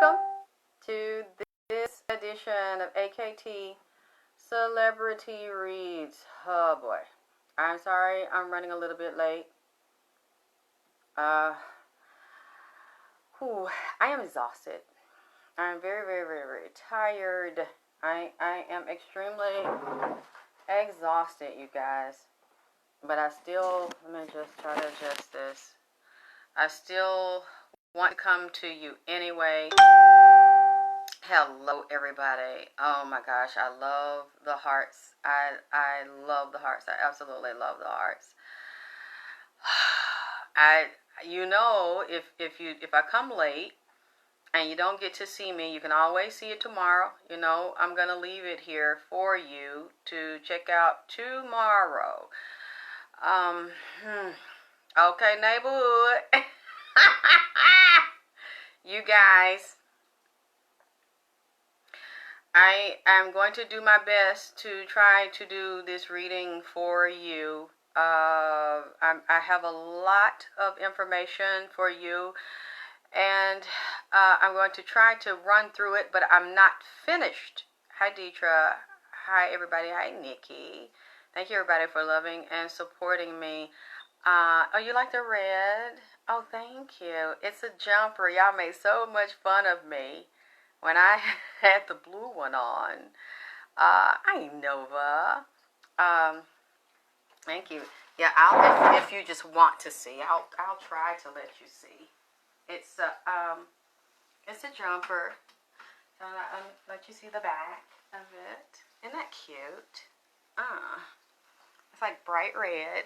Welcome to this edition of AKT Celebrity Reads. Oh boy. I'm sorry I'm running a little bit late. I am exhausted. I'm very, very, very, very tired. I am extremely exhausted, you guys. But I still, let me just try to adjust this. I still want to come to you anyway. Hello, everybody. Oh my gosh, I love the hearts. I love the hearts. I absolutely love the hearts. If I come late and you don't get to see me, you can always see it tomorrow. I'm gonna leave it here for you to check out tomorrow. Okay, neighborhood. You guys, I am going to do my best to try to do this reading for you. I have a lot of information for you, and I'm going to try to run through it, but I'm not finished. Hi, Deetra. Hi, everybody. Hi, Nikki. Thank you, everybody, for loving and supporting me. Oh, you like the red? Oh, thank you. It's a jumper. Y'all made so much fun of me when I had the blue one on. Hi, Nova. Thank you. Yeah, if you just want to see, I'll try to let you see. It's a jumper. So I'll let you see the back of it. Isn't that cute? It's like bright red.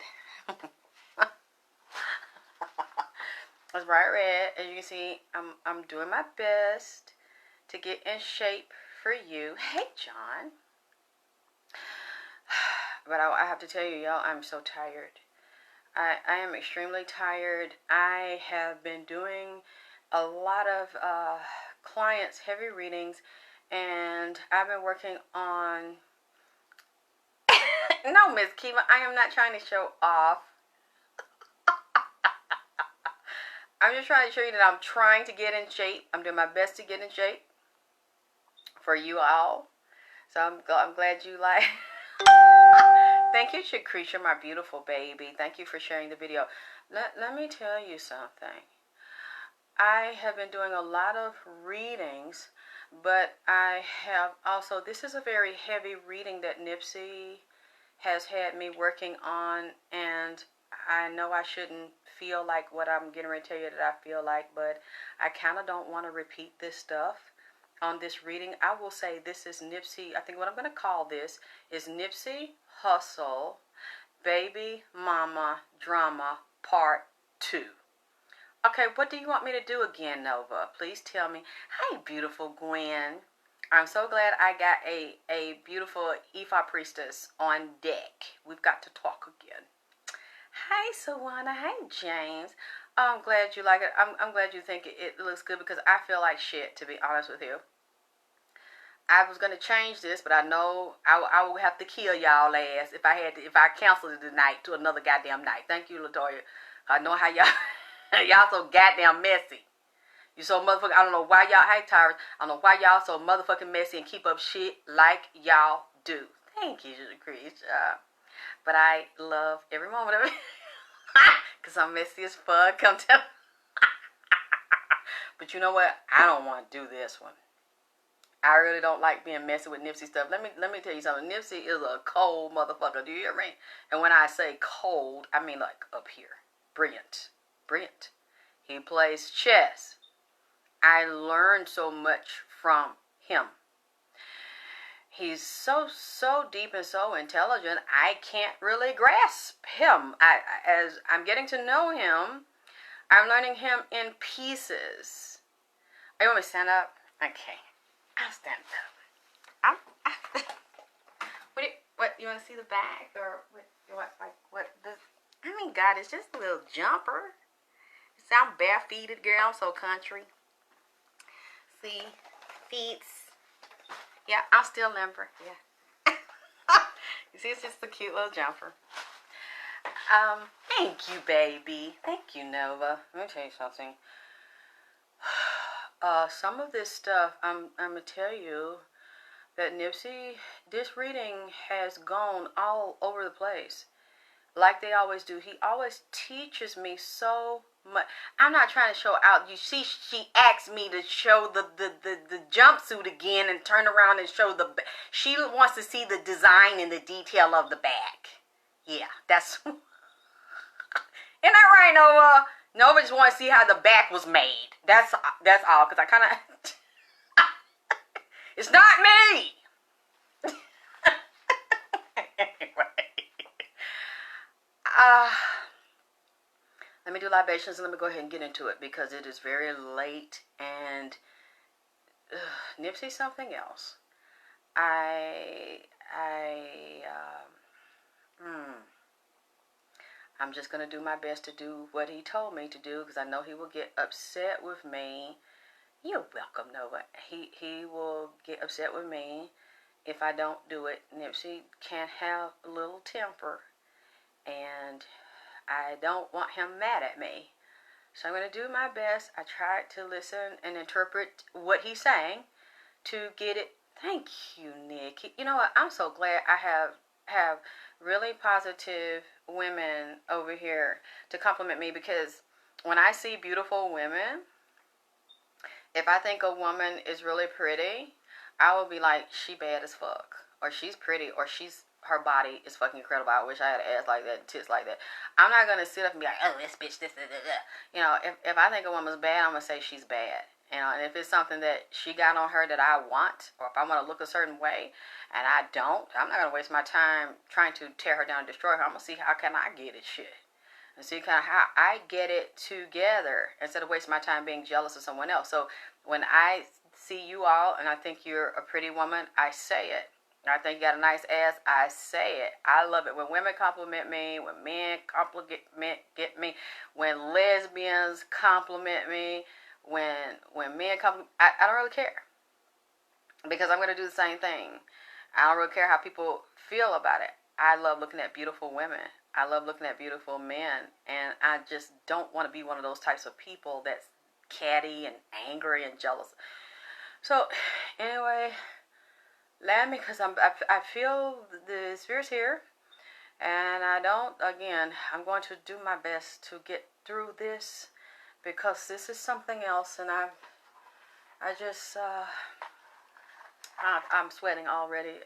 It's bright red. As you can see, I'm doing my best to get in shape for you. Hey, John. But I have to tell you, y'all, I'm so tired. I am extremely tired. I have been doing a lot of clients' heavy readings, and I've been working on... No, Miss Kiva, I am not trying to show off. I'm just trying to show you that I'm trying to get in shape. I'm doing my best to get in shape for you all. So I'm glad you like... Thank you, Shakrisha, my beautiful baby. Thank you for sharing the video. Let me tell you something. I have been doing a lot of readings, but I have also... This is a very heavy reading that Nipsey has had me working on, and I know I shouldn't feel like what I'm getting ready to tell you that I feel like, but I kind of don't want to repeat this stuff on this reading. I will say this is Nipsey. I think what I'm going to call this is Nipsey Hussle Baby Mama Drama Part 2. Okay, what do you want me to do again, Nova? Please tell me. Hi, beautiful Gwen. I'm so glad I got a beautiful Ifa priestess on deck. We've got to talk again. Hi, Sawana. Hi, James. I'm glad you like it. I'm glad you think it looks good, because I feel like shit, to be honest with you. I was going to change this, but I know I would have to kill y'all ass if I canceled it tonight to another goddamn night. Thank you, Latoya. I know how y'all so goddamn messy. You so motherfucking... I don't know why y'all... Hey, Tyrus. I don't know why y'all so motherfucking messy and keep up shit like y'all do. Thank you, Chris. But I love every moment of it. Because I'm messy as fuck. Come tell me. But you know what? I don't want to do this one. I really don't like being messy with Nipsey stuff. Let me tell you something. Nipsey is a cold motherfucker. Do you hear me? And when I say cold, I mean like up here. Brilliant. Brilliant. He plays chess. I learned so much from him. He's so deep and so intelligent, I can't really grasp him. As I'm getting to know him, I'm learning him in pieces. Are you want me to stand up? Okay. I'll stand up. What, you want to see the back? Or I mean, God, it's just a little jumper. I'm barefooted, girl. I'm so country. See, feet. Yeah, I'm still limber. Yeah. You see, it's just a cute little jumper. Thank you, baby. Thank you, Nova. Let me tell you something. some of this stuff, I'm gonna tell you that Nipsey, this reading has gone all over the place, like they always do. He always teaches me so much. I'm not trying to show out. You see, she asked me to show the jumpsuit again and turn around and show the. She wants to see the design and the detail of the bag. Yeah, that's. Isn't that right, Nova? Nova just want to see how the back was made. That's all. Cause I kind of. It's not me. Anyway. Let me do libations and let me go ahead and get into it because it is very late and Nipsey's something else. I'm just going to do my best to do what he told me to do because I know he will get upset with me. You're welcome, Nova. He will get upset with me if I don't do it. Nipsey can have a little temper and I don't want him mad at me. So I'm going to do my best. I tried to listen and interpret what he's saying to get it. Thank you, Nick. You know what? I'm so glad I have really positive women over here to compliment me because when I see beautiful women, if I think a woman is really pretty, I will be like, she bad as fuck. Or she's pretty. Or her body is fucking incredible. I wish I had an ass like that and tits like that. I'm not going to sit up and be like, oh, this bitch, this. You know, if I think a woman's bad, I'm going to say she's bad. You know, and if it's something that she got on her that I want, or if I want to look a certain way and I don't, I'm not going to waste my time trying to tear her down and destroy her. I'm going to see how can I get it shit. And see kind of how I get it together instead of wasting my time being jealous of someone else. So when I see you all and I think you're a pretty woman, I say it. I think you got a nice ass, I say it. I love it when women compliment me, when men compliment me, when lesbians compliment me, when men compliment, I don't really care. Because I'm going to do the same thing. I don't really care how people feel about it. I love looking at beautiful women. I love looking at beautiful men. And I just don't want to be one of those types of people that's catty and angry and jealous. So, anyway, let me, because I feel the spirit's here. And I'm going to do my best to get through this. Because this is something else. And I'm sweating already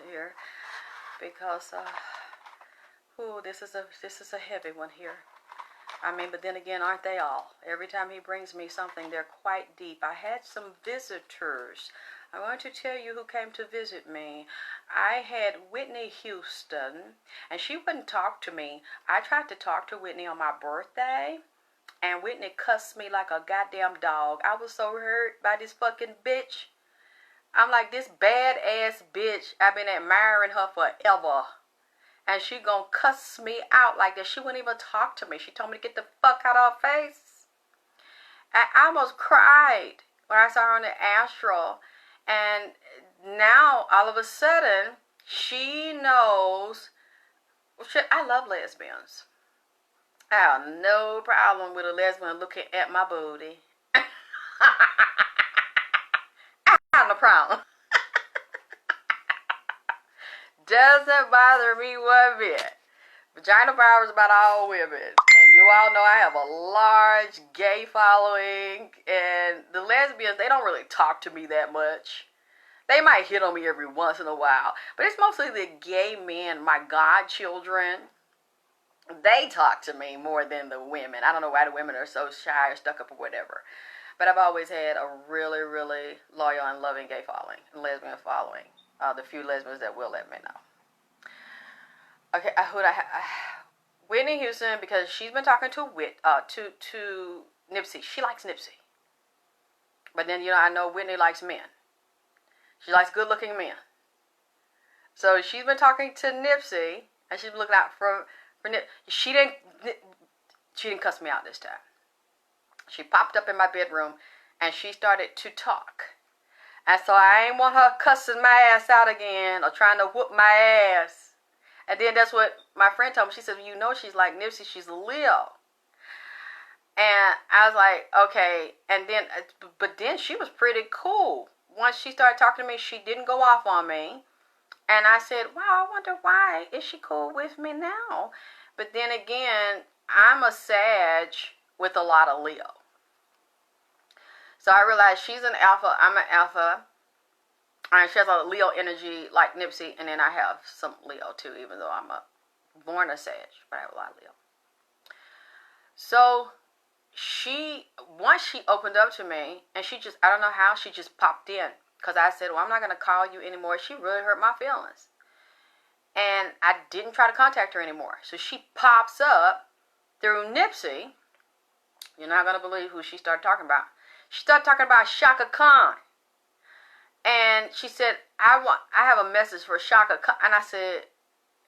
here. Because, this is a heavy one here. I mean, but then again, aren't they all? Every time he brings me something, they're quite deep. I had some visitors. I'm going to tell you who came to visit me. I had Whitney Houston, and she wouldn't talk to me. I tried to talk to Whitney on my birthday, and Whitney cussed me like a goddamn dog. I was so hurt by this fucking bitch. I'm like, this badass bitch, I've been admiring her forever. And she gonna cuss me out like that. She wouldn't even talk to me. She told me to get the fuck out of her face. I almost cried when I saw her on the astral. And now, all of a sudden, she knows. Shit, I love lesbians. I have no problem with a lesbian looking at my booty. I have no problem. Doesn't bother me one bit. Vagina power is about all women. And you all know I have a large gay following. And the lesbians, they don't really talk to me that much. They might hit on me every once in a while. But it's mostly the gay men, my godchildren. They talk to me more than the women. I don't know why the women are so shy or stuck up or whatever. But I've always had a really, really loyal and loving gay following. And lesbian following. The few lesbians that will let me know. Okay, Whitney Houston, because she's been talking to Nipsey. She likes Nipsey. But then, I know Whitney likes men. She likes good-looking men. So she's been talking to Nipsey, and she's been looking out for Nipsey. She didn't cuss me out this time. She popped up in my bedroom, and she started to talk. And so I ain't want her cussing my ass out again or trying to whoop my ass. And then that's what my friend told me. She said, she's like Nipsey. She's a Leo. And I was like, okay. And then, but then she was pretty cool. Once she started talking to me, she didn't go off on me. And I said, wow, I wonder why is she cool with me now? But then again, I'm a Sag with a lot of Leo. So I realized she's an alpha, I'm an alpha. And she has a Leo energy like Nipsey. And then I have some Leo too, even though I'm born a Sag. But I have a lot of Leo. So once she opened up to me, and she just, I don't know how, she just popped in. Because I said, well, I'm not going to call you anymore. She really hurt my feelings. And I didn't try to contact her anymore. So she pops up through Nipsey. You're not going to believe who she started talking about. She started talking about Shaka Khan. And she said, I have a message for Shaka Khan. And I said,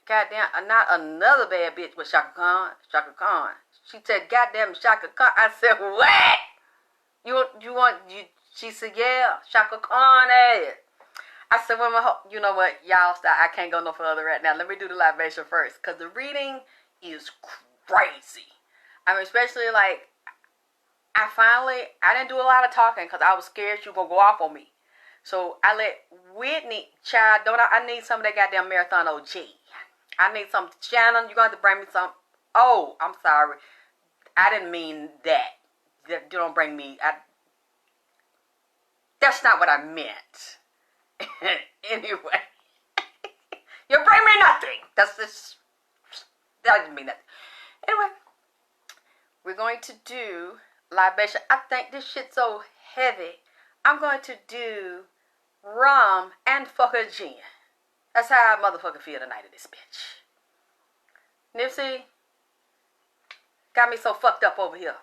goddamn, not another bad bitch with Shaka Khan. Shaka Khan. She said, goddamn Shaka Khan. I said, what? She said, yeah, Shaka Khan ass. I said, well, you know what? Y'all stop. I can't go no further right now. Let me do the libation first. Because the reading is crazy. I mean, especially like, I didn't do a lot of talking because I was scared she was going to go off on me. So I let Whitney, child, I need some of that goddamn Marathon OG. I need some. Shannon, you're going to have to bring me some. Oh, I'm sorry. I didn't mean that. You don't bring me. That's not what I meant. Anyway. You bring me nothing. That didn't mean nothing. Anyway. We're going to do libation. I think this shit's so heavy. I'm going to do rum and fucker gin. That's how I motherfucking feel tonight in this bitch. Nipsey got me so fucked up over here.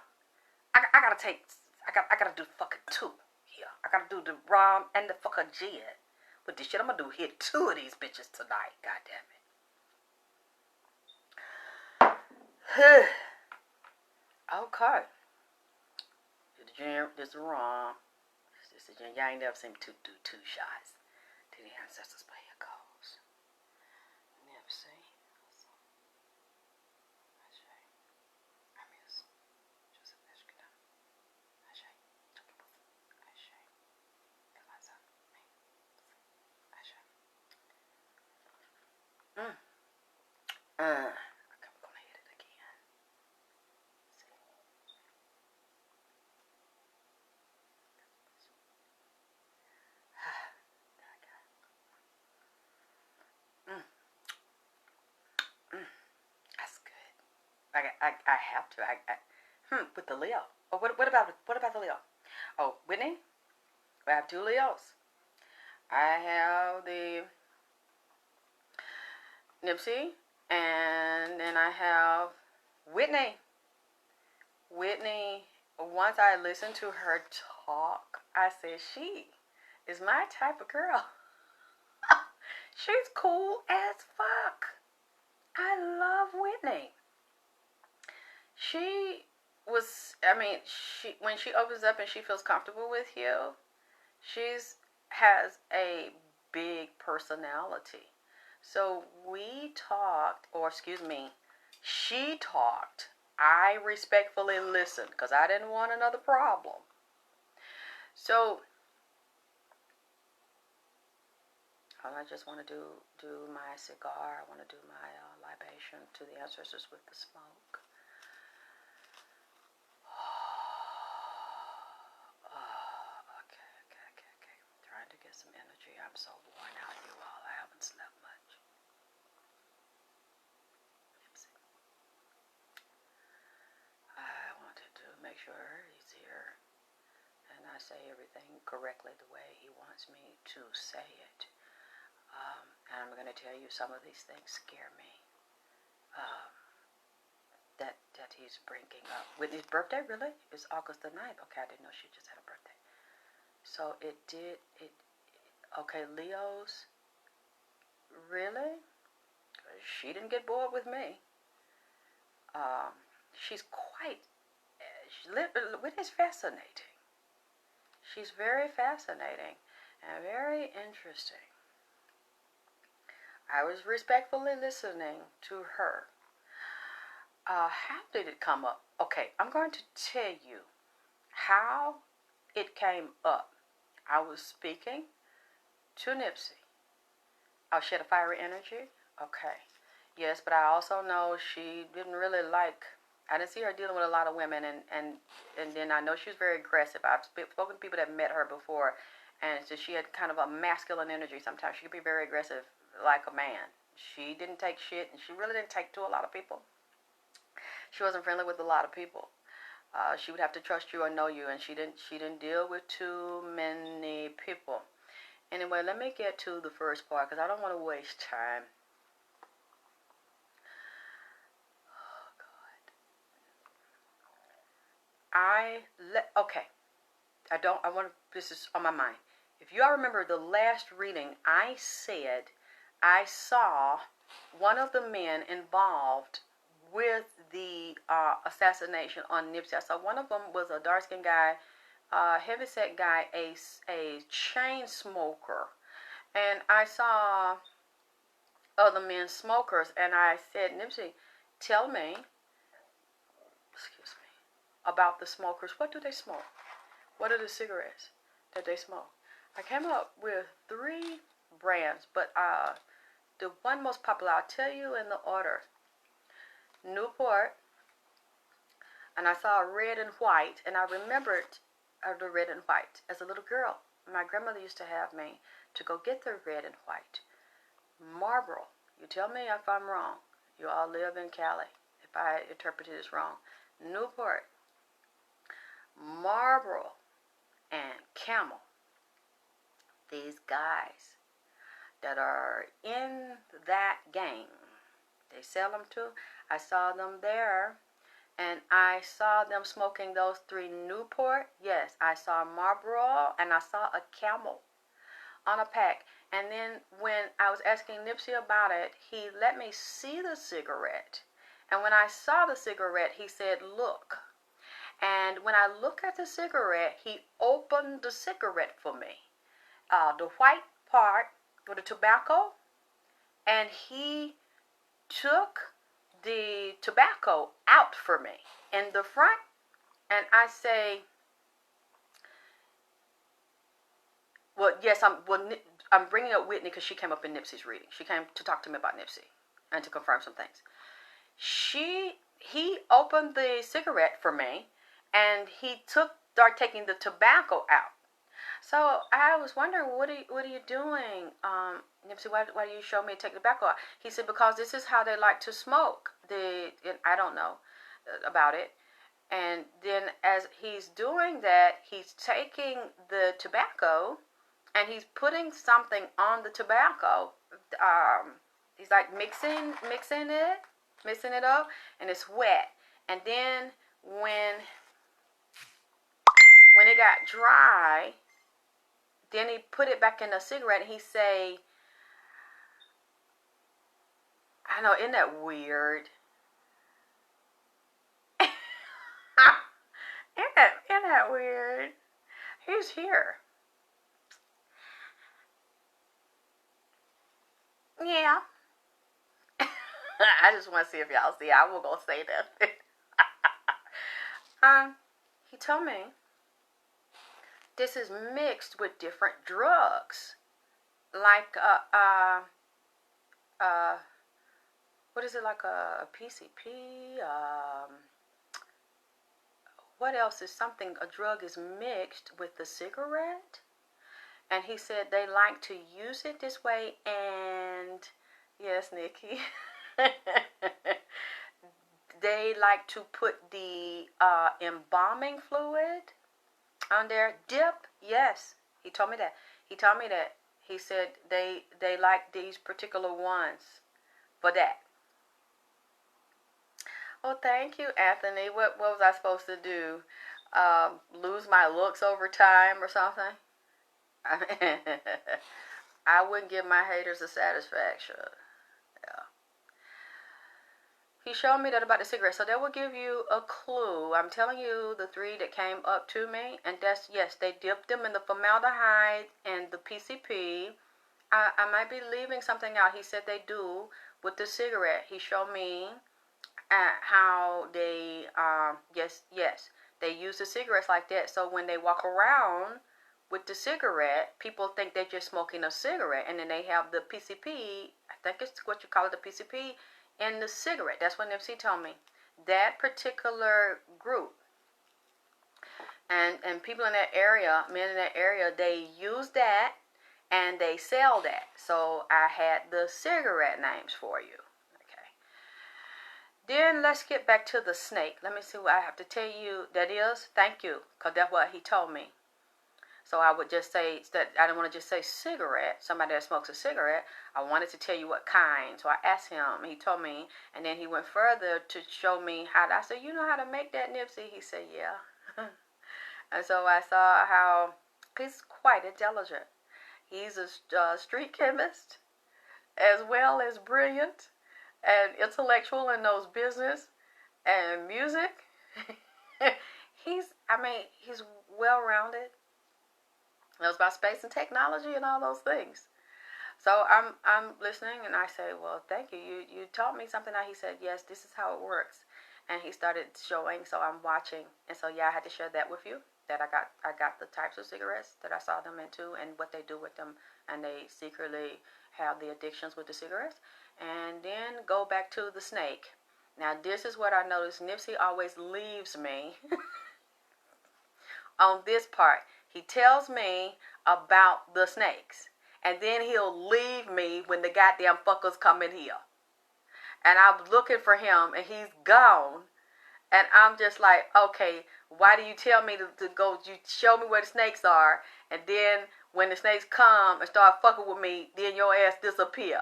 I gotta do fucking 2 here. I gotta do the rum and the fucking gin. But this shit, I'm gonna hit 2 of these bitches tonight. God damn it. Okay. This is gin, this is rum. This is gin. Y'all ain't never seen me do 2 shots to the ancestors, but here goes. Nipsey. I'm gonna hit it again. That's good. I have to. With the Leo. Oh, what about the Leo? Oh, Whitney. I have 2 Leos. I have the Nipsey, and then I have Whitney. Whitney, once I listened to her talk, I said, she is my type of girl. She's cool as fuck. I love Whitney. When she opens up and she feels comfortable with you, has a big personality. So she talked. I respectfully listened because I didn't want another problem. So I just want to do my cigar. I want to do my libation to the ancestors with the smoke. Okay. I'm trying to get some energy. I'm so worn out, you all. I haven't slept much. I wanted to make sure he's here and I say everything correctly the way he wants me to say it. And I'm going to tell you, some of these things scare me. That he's bringing up. With his birthday, really? It's August the 9th. Okay, I didn't know she just had a birthday. So okay, Leos, really? She didn't get bored with me. She's Whitney's fascinating. She's very fascinating and very interesting. I was respectfully listening to her. How did it come up? Okay, I'm going to tell you how it came up. I was speaking to Nipsey. Oh, she had a fiery energy? Okay. Yes, but I also know she didn't really like, I didn't see her dealing with a lot of women, and then I know she was very aggressive. I've spoken to people that met her before, and so she had kind of a masculine energy. Sometimes she could be very aggressive like a man. She didn't take shit, and she really didn't take to a lot of people. She wasn't friendly with a lot of people. She would have to trust you or know you, and she didn't deal with too many people. Anyway, let me get to the first part because I don't want to waste time. Oh God. Okay. I want to. This is on my mind. If you all remember the last reading, I said I saw one of the men involved with the assassination on Nipsey. I saw one of them was a dark-skinned guy, heavyset guy, a chain smoker, and I saw other men smokers, and I said, Nipsey, tell me, excuse me, about the smokers. What do they smoke? What are the cigarettes that they smoke? I came up with 3 brands, but the one most popular, I'll tell you in the order. Newport, and I saw red and white, and I remembered the red and white. As a little girl, my grandmother used to have me to go get the red and white. Marlboro, you tell me if I'm wrong. You all live in Cali, if I interpreted this wrong. Newport, Marlboro, and Camel. These guys that are in that gang, they sell them too. I saw them there, and I saw them smoking those 3 Newport. Yes, I saw Marlboro, and I saw a Camel on a pack. And then when I was asking Nipsey about it, he let me see the cigarette. And when I saw the cigarette, he said, look. And when I look at the cigarette, he opened the cigarette for me. The white part with the tobacco, and he took the tobacco out for me in the front, and I say, well, yes, I'm bringing up Whitney because she came up in Nipsey's reading. She came to talk to me about Nipsey and to confirm some things. He opened the cigarette for me, and he started taking the tobacco out. So I was wondering, what are you doing, Nipsey? Why do you show me take the tobacco out? He said, because this is how they like to smoke. I don't know about it. And then as he's doing that, he's taking the tobacco and he's putting something on the tobacco. He's like mixing it up, and it's wet. And then when it got dry, then he put it back in the cigarette, and he say, I know, isn't that weird? Isn't that weird? He's here. Yeah. I just want to see if y'all see. I will go say that. He told me this is mixed with different drugs, like what is it, like a PCP? What else is something? A drug is mixed with the cigarette, and he said they like to use it this way. And yes, Nikki. They like to put the embalming fluid on their dip. Yes, he told me that. He said they like these particular ones for that. Well, thank you, Anthony. What was I supposed to do? Lose my looks over time or something? I wouldn't give my haters a satisfaction. Yeah. He showed me that about the cigarette, so that will give you a clue. I'm telling you the 3 that came up to me, and that's, yes, they dipped them in the formaldehyde and the PCP. I might be leaving something out. He said they do with the cigarette. He showed me and how they yes, they use the cigarettes like that. So when they walk around with the cigarette, people think they're just smoking a cigarette, and then they have the PCP. I think it's what you call it, the PCP, in the cigarette. That's what Nipsey told me. That particular group and people in that area, men in that area, they use that and they sell that. So I had the cigarette names for you. Okay. Then let's get back to the snake. Let me see what I have to tell you. That is, thank you, because that's what he told me. So I would just say that I didn't want to just say cigarette, somebody that smokes a cigarette. I wanted to tell you what kind. So I asked him, he told me, and then he went further to show me how to, I said, you know how to make that, Nipsey? He said, yeah. And so I saw how he's quite intelligent. He's a street chemist as well as brilliant and intellectual and knows business and music. he's well-rounded. Knows about space and technology and all those things. So I'm listening and I say, well, thank you. You taught me something. Now he said, yes, this is how it works. And he started showing, so I'm watching. And so yeah, I had to share that with you. That I got the types of cigarettes that I saw them into and what they do with them, and they secretly have the addictions with the cigarettes. And then go back to the snake. Now this is what I noticed. Nipsey always leaves me on this part. He tells me about the snakes, and then he'll leave me when the goddamn fuckers come in here. And I'm looking for him, and he's gone. And I'm just like, okay, why do you tell me to go? You show me where the snakes are, and then when the snakes come and start fucking with me, then your ass disappear.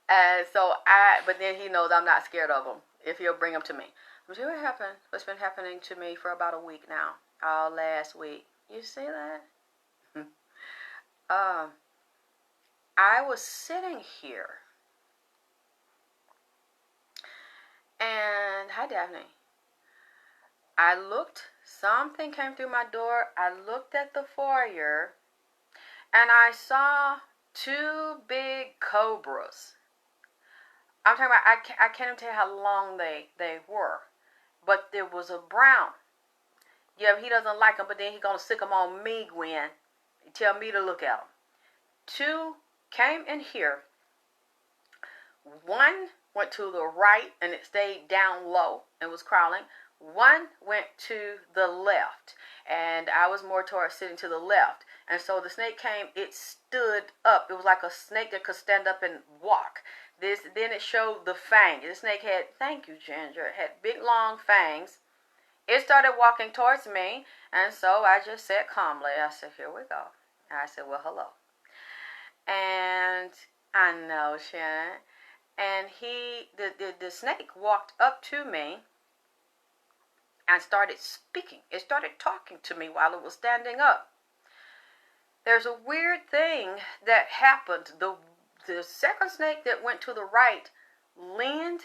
And so but then he knows I'm not scared of him if he'll bring them to me. But see what happened? What's been happening to me for about a week now? All last week. You see that? I was sitting here. And, hi Daphne. I looked, something came through my door. I looked at the foyer and I saw two big cobras. I'm talking about, I can't even tell you how long they were. But there was a brown. Yeah, he doesn't like them, but then he's going to stick them on me, Gwen. He tell me to look at them. Two came in here. One went to the right and it stayed down low and was crawling. One went to the left, and I was more towards sitting to the left. And so the snake came, it stood up. It was like a snake that could stand up and walk. Then it showed the fangs. The snake had, thank you, Ginger, it had big long fangs. It started walking towards me, and so I just said calmly, I said, here we go. And I said, well, hello. And I know, Shannon. And the snake walked up to me and started speaking. It started talking to me while it was standing up. There's a weird thing that happened. The second snake that went to the right leaned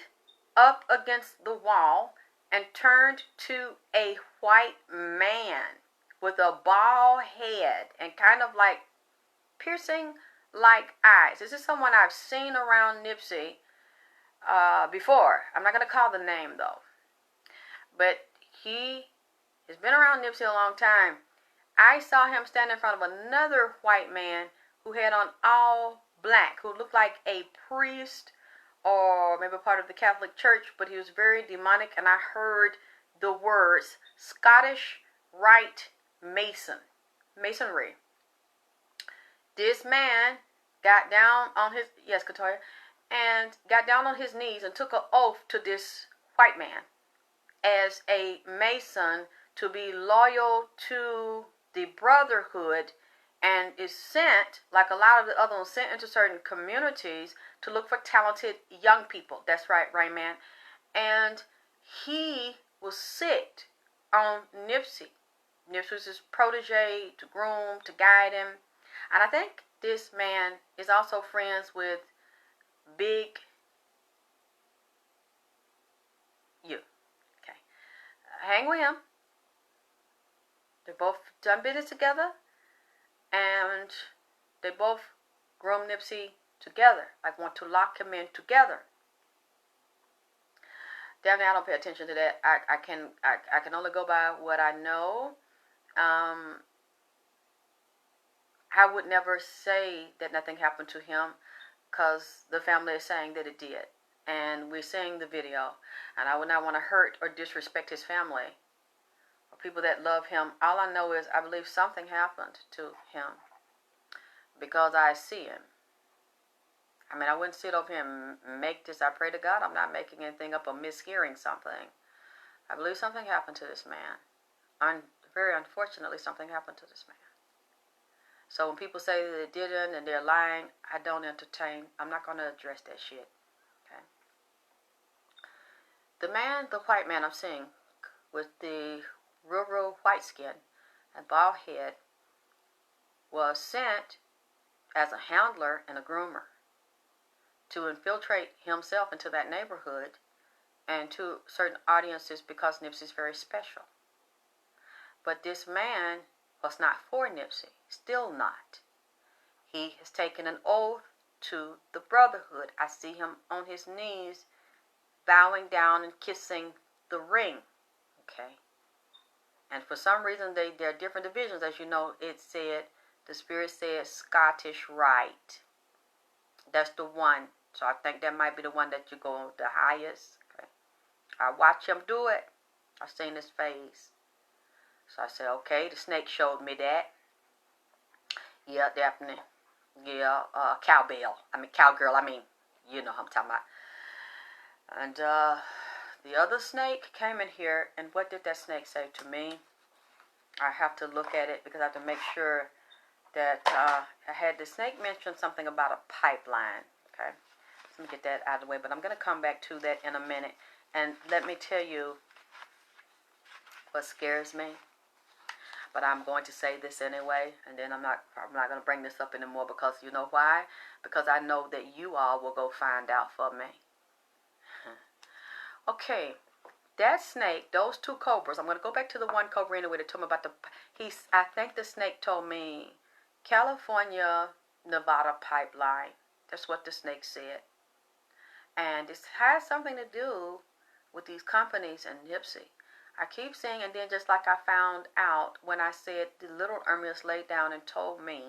up against the wall and turned to a white man with a bald head and kind of like piercing like eyes. This is someone I've seen around Nipsey before. I'm not going to call the name though. But he has been around Nipsey a long time. I saw him stand in front of another white man who had on all black, who looked like a priest or maybe part of the Catholic Church, but he was very demonic, and I heard the words Scottish Rite Masonry. This man got down on his, yes, Katoya, and got down on his knees and took an oath to this white man as a Mason to be loyal to the Brotherhood, and is sent, like a lot of the other ones, sent into certain communities to look for talented young people. That's right, Rayman. And he was sick on Nipsey. Nipsey was his protege to groom, to guide him. And I think this man is also friends with Big U. Okay. Hang with him. They both done business together. And they both groom Nipsey together. Like want to lock him in together. Definitely, I don't pay attention to that. I can only go by what I know. Um, I would never say that nothing happened to him because the family is saying that it did. And we're seeing the video. And I would not want to hurt or disrespect his family or people that love him. All I know is I believe something happened to him because I see him. I mean, I wouldn't sit over here and make this. I pray to God I'm not making anything up or mishearing something. I believe something happened to this man. Very unfortunately, something happened to this man. So when people say that it didn't and they're lying, I don't entertain. I'm not going to address that shit. Okay. The white man I'm seeing with the real white skin and bald head was sent as a handler and a groomer to infiltrate himself into that neighborhood and to certain audiences because Nipsey's very special. But this man was not for Nipsey, still not. He has taken an oath to the brotherhood. I see him on his knees, bowing down and kissing the ring. Okay. And for some reason, there are different divisions. As you know, the Spirit said Scottish Rite. That's the one. So I think that might be the one that you go the highest. Okay. I watch him do it. I've seen his face. So I said, okay, the snake showed me that. Yeah, definitely. Yeah, cowgirl. You know what I'm talking about. And the other snake came in here, and what did that snake say to me? I have to look at it because I have to make sure that I had the snake mention something about a pipeline. Okay, let me get that out of the way. But I'm going to come back to that in a minute. And let me tell you what scares me. But I'm going to say this anyway, and then I'm not going to bring this up anymore because you know why? Because I know that you all will go find out for me. Okay, that snake, those two cobras. I'm going to go back to the one cobra anyway that told me about I think the snake told me California, Nevada pipeline. That's what the snake said. And this has something to do with these companies and Nipsey. I keep saying, and then just like I found out when I said the little Ermias laid down and told me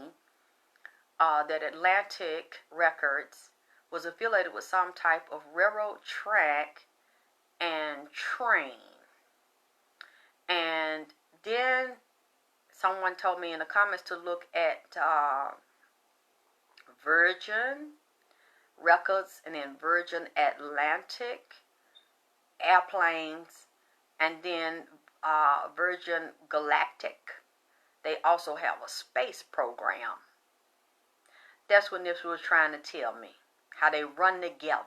that Atlantic Records was affiliated with some type of railroad track and train. And then someone told me in the comments to look at Virgin Records and then Virgin Atlantic airplanes. And then Virgin Galactic, they also have a space program. That's what Nipsey was trying to tell me, how they run together.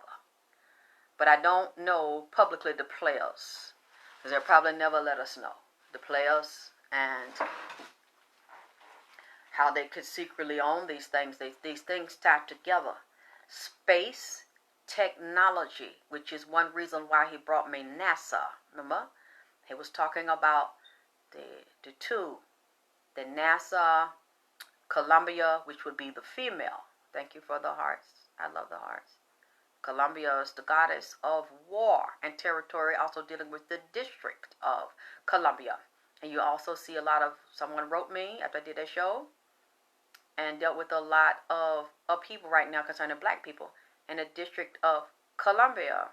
But I don't know publicly the players, because they'll probably never let us know the players and how they could secretly own these things. These things tied together. Space technology, which is one reason why he brought me NASA, remember? He was talking about the two, the NASA, Columbia, which would be the female. Thank you for the hearts. I love the hearts. Columbia is the goddess of war and territory, also dealing with the District of Columbia. And you also see a lot of, someone wrote me after I did that show, and dealt with a lot of upheaval right now concerning black people in the District of Columbia.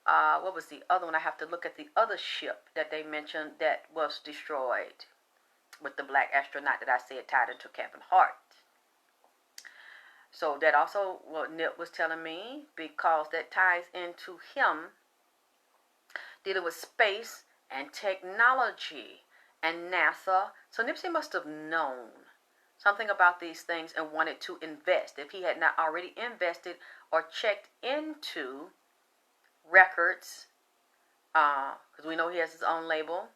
What was the other one? I have to look at the other ship that they mentioned that was destroyed with the black astronaut that I said tied into Kevin Hart. So that also what Nip was telling me, because that ties into him dealing with space and technology and NASA. So Nipsey must have known something about these things and wanted to invest. If he had not already invested or checked into records, because we know he has his own label,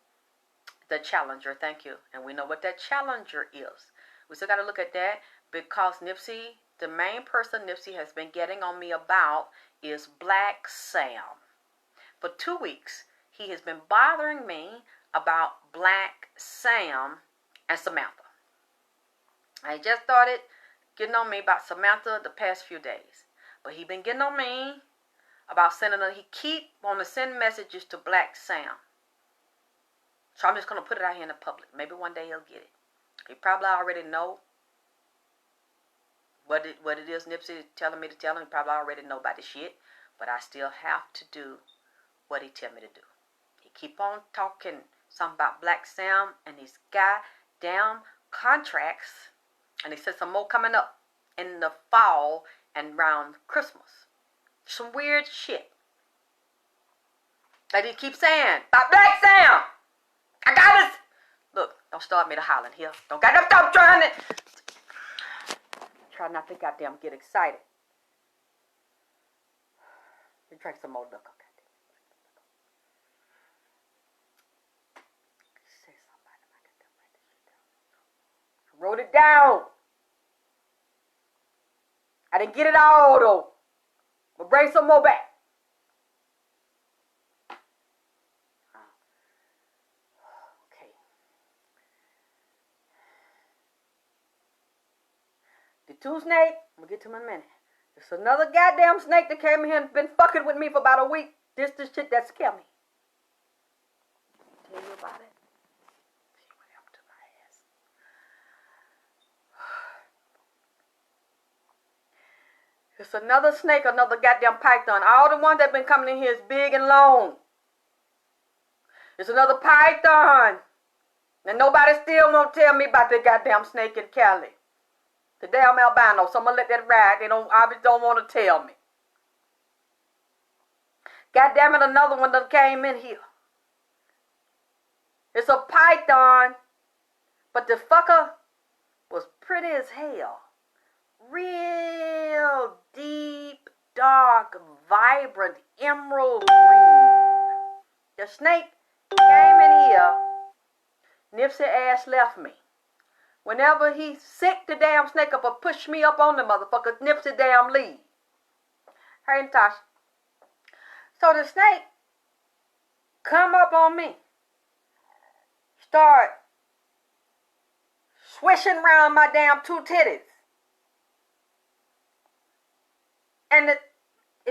the Challenger, thank you. And we know what that Challenger is. We still got to look at that because Nipsey, the main person Nipsey has been getting on me about is Black Sam. For 2 weeks, he has been bothering me about Black Sam and Samantha. I just started getting on me about Samantha the past few days. But he been getting on me about sending he keep wanting to send messages to Black Sam. So I'm just going to put it out here in the public. Maybe one day he'll get it. He probably already know what it is Nipsey is telling me to tell him. He probably already know about the shit. But I still have to do what he tell me to do. He keep on talking something about Black Sam and these goddamn contracts. And he said some more coming up in the fall and around Christmas. Some weird shit. Like he keeps saying, about Black Sam. I got this. Look, don't start me to hollering here. Don't goddamn stop trying to. Try not to goddamn get excited. You drink some more liquor. Say somebody. I wrote it down. I didn't get it all though. But bring some more back. Okay. The two snake, I'm gonna get to him in a minute. There's another goddamn snake that came in here and been fucking with me for about a week. This shit that scared me. Tell you about it. See what happened to my ass. It's another snake, another goddamn python. All the ones that been coming in here is big and long. It's another python. And nobody still won't tell me about the goddamn snake in Cali. The damn albino. So I'm going to let that ride. They obviously don't want to tell me. God damn it, another one that came in here. It's a python. But the fucker was pretty as hell. Real deep, dark, vibrant, emerald green. The snake came in here. Nipsey ass left me. Whenever he sick the damn snake up or push me up on the motherfucker, Nipsey damn leave. Hey, Natasha. So the snake come up on me. Start swishing around my damn two titties. And it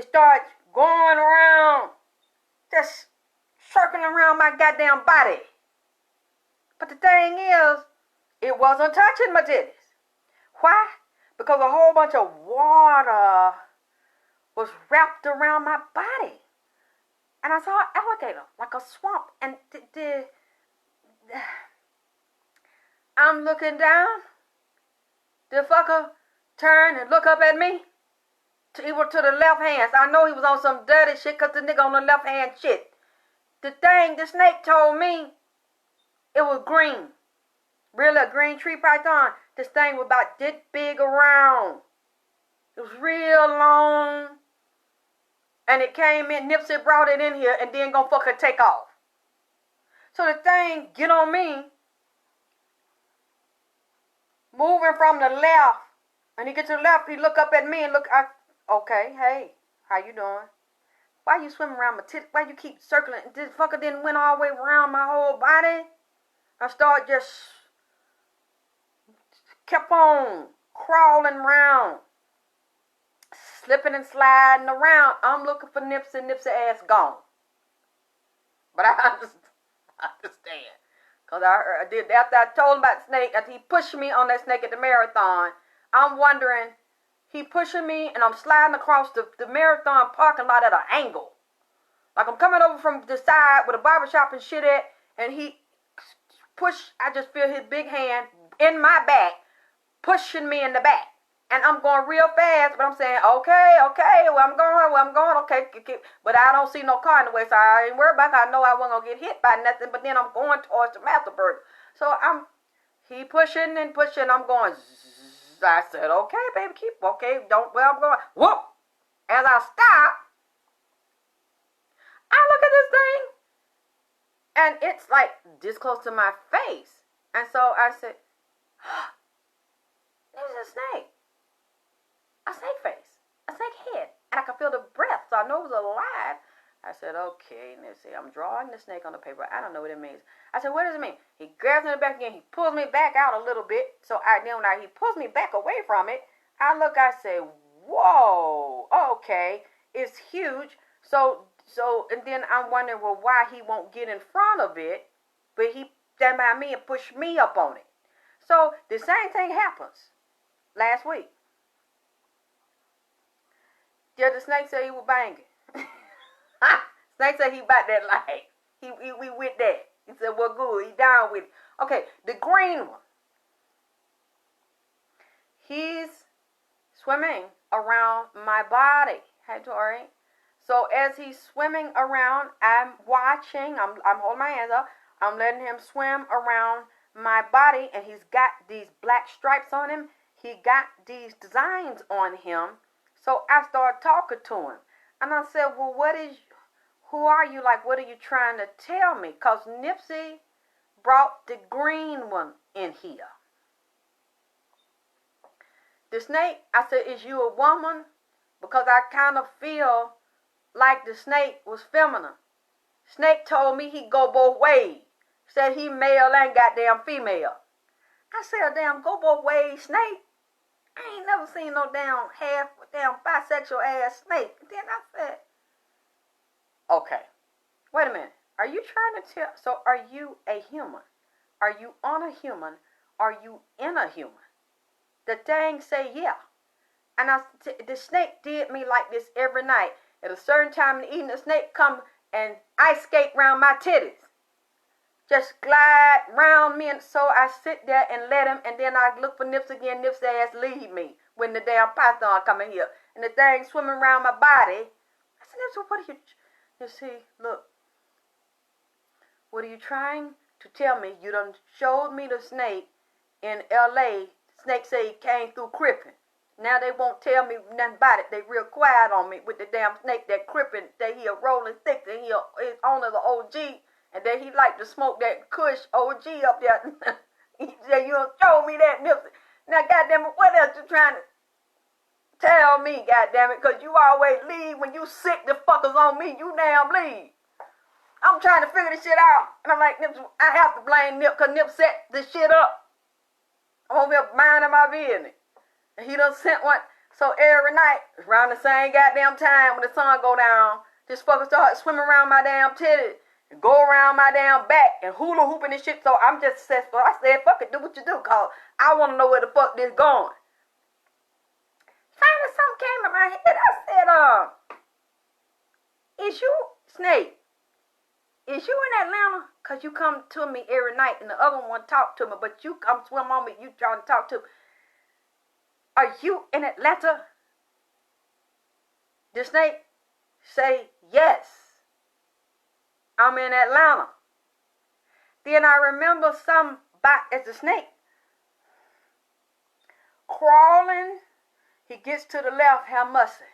starts going around, just circling around my goddamn body. But the thing is, it wasn't touching my titties. Why? Because a whole bunch of water was wrapped around my body. And I saw an alligator, like a swamp. And I'm looking down. The fucker turned and looked up at me. He was to the left hand. So I know he was on some dirty shit because the nigga on the left hand shit. The snake told me it was green. Really, a green tree python. This thing was about this big around. It was real long. And it came in, Nipsey brought it in here and then gonna fucking take off. So the thing get on me. Moving from the left. And he get to the left, he look up at me and okay, hey, how you doing? Why you swimming around my tits? Why you keep circling? This fucker didn't went all the way around my whole body. I started just kept on crawling around, slipping and sliding around. I'm looking for Nipsey ass gone. But I understand. Because I did, after I told him about snake, after he pushed me on that snake at the marathon, I'm wondering, he pushing me and I'm sliding across the marathon parking lot at an angle. Like I'm coming over from the side with a barbershop and shit at, and he I just feel his big hand in my back, pushing me in the back. And I'm going real fast, but I'm saying, okay, where I'm going, okay. But I don't see no car in the way, so I ain't worried about it. I know I wasn't going to get hit by nothing, but then I'm going towards the Master Burger. So he pushing and pushing, I'm going, zzz. I said, okay, baby, don't, where I'm going. Whoop! As I stop, I look at this thing, and it's like this close to my face. And so I said, there's a snake. A snake face, a snake head, and I could feel the breath, so I know it was alive. I said, okay, let's see, I'm drawing the snake on the paper. I don't know what it means. I said, what does it mean? He grabs me back again. He pulls me back out a little bit. So then when he pulls me back away from it, I say, whoa, okay, it's huge. And then I'm wondering, well, why he won't get in front of it, but he stand by me and push me up on it. So the same thing happens last week. Yeah, the snake said he was banging. Snake said he about that light. We with that. He said, well, good. He down with it. Okay, the green one. He's swimming around my body. Hey, Tori. So as he's swimming around, I'm watching. I'm holding my hands up. I'm letting him swim around my body, and he's got these black stripes on him. He got these designs on him. So I started talking to him, and I said, well, who are you? Like, what are you trying to tell me? Because Nipsey brought the green one in here. The snake, I said, is you a woman? Because I kind of feel like the snake was feminine. Snake told me he'd go both ways. Said he male and goddamn female. I said, damn, go both ways, snake. I ain't never seen no damn bisexual ass snake. And then I said, okay, wait a minute. Are you trying to tell, so are you a human? Are you on a human? Are you in a human? The thing say, yeah. And the snake did me like this every night. At a certain time in the evening, the snake come and ice skate around my titties. Just glide round me, and so I sit there and let him, and then I look for Nips again. Nips ass leave me when the damn python come in here, and the thing swimming around my body. I said, Nips, what are you see, look, what are you trying to tell me? You done showed me the snake in L.A. Snake say he came through Crippin. Now they won't tell me nothing about it. They real quiet on me with the damn snake that Crippin, that he a rolling stick, that he is owner of the OG. And then he like to smoke that Kush OG up there. He said, you don't show me that, Nipsey. Now, goddamn it, what else you trying to tell me, goddamn it? Because you always leave when you sick the fuckers on me. You damn leave. I'm trying to figure this shit out. And I'm like, Nipsey, I have to blame Nip because Nip set this shit up. I'm over here minding my business. And he done sent one. So every night, around the same goddamn time when the sun go down, this fucker start swimming around my damn titties. And go around my damn back and hula hooping and shit. So I'm just successful. I said, fuck it, do what you do, cause I want to know where the fuck this going. Finally, something came in my head. I said, is you, Snake, is you in Atlanta? Cause you come to me every night and the other one talk to me, but you come swim on me, you trying to talk to me. Are you in Atlanta? The Snake say, yes. I'm in Atlanta. Then I remember as the snake crawling. He gets to the left, have mercy.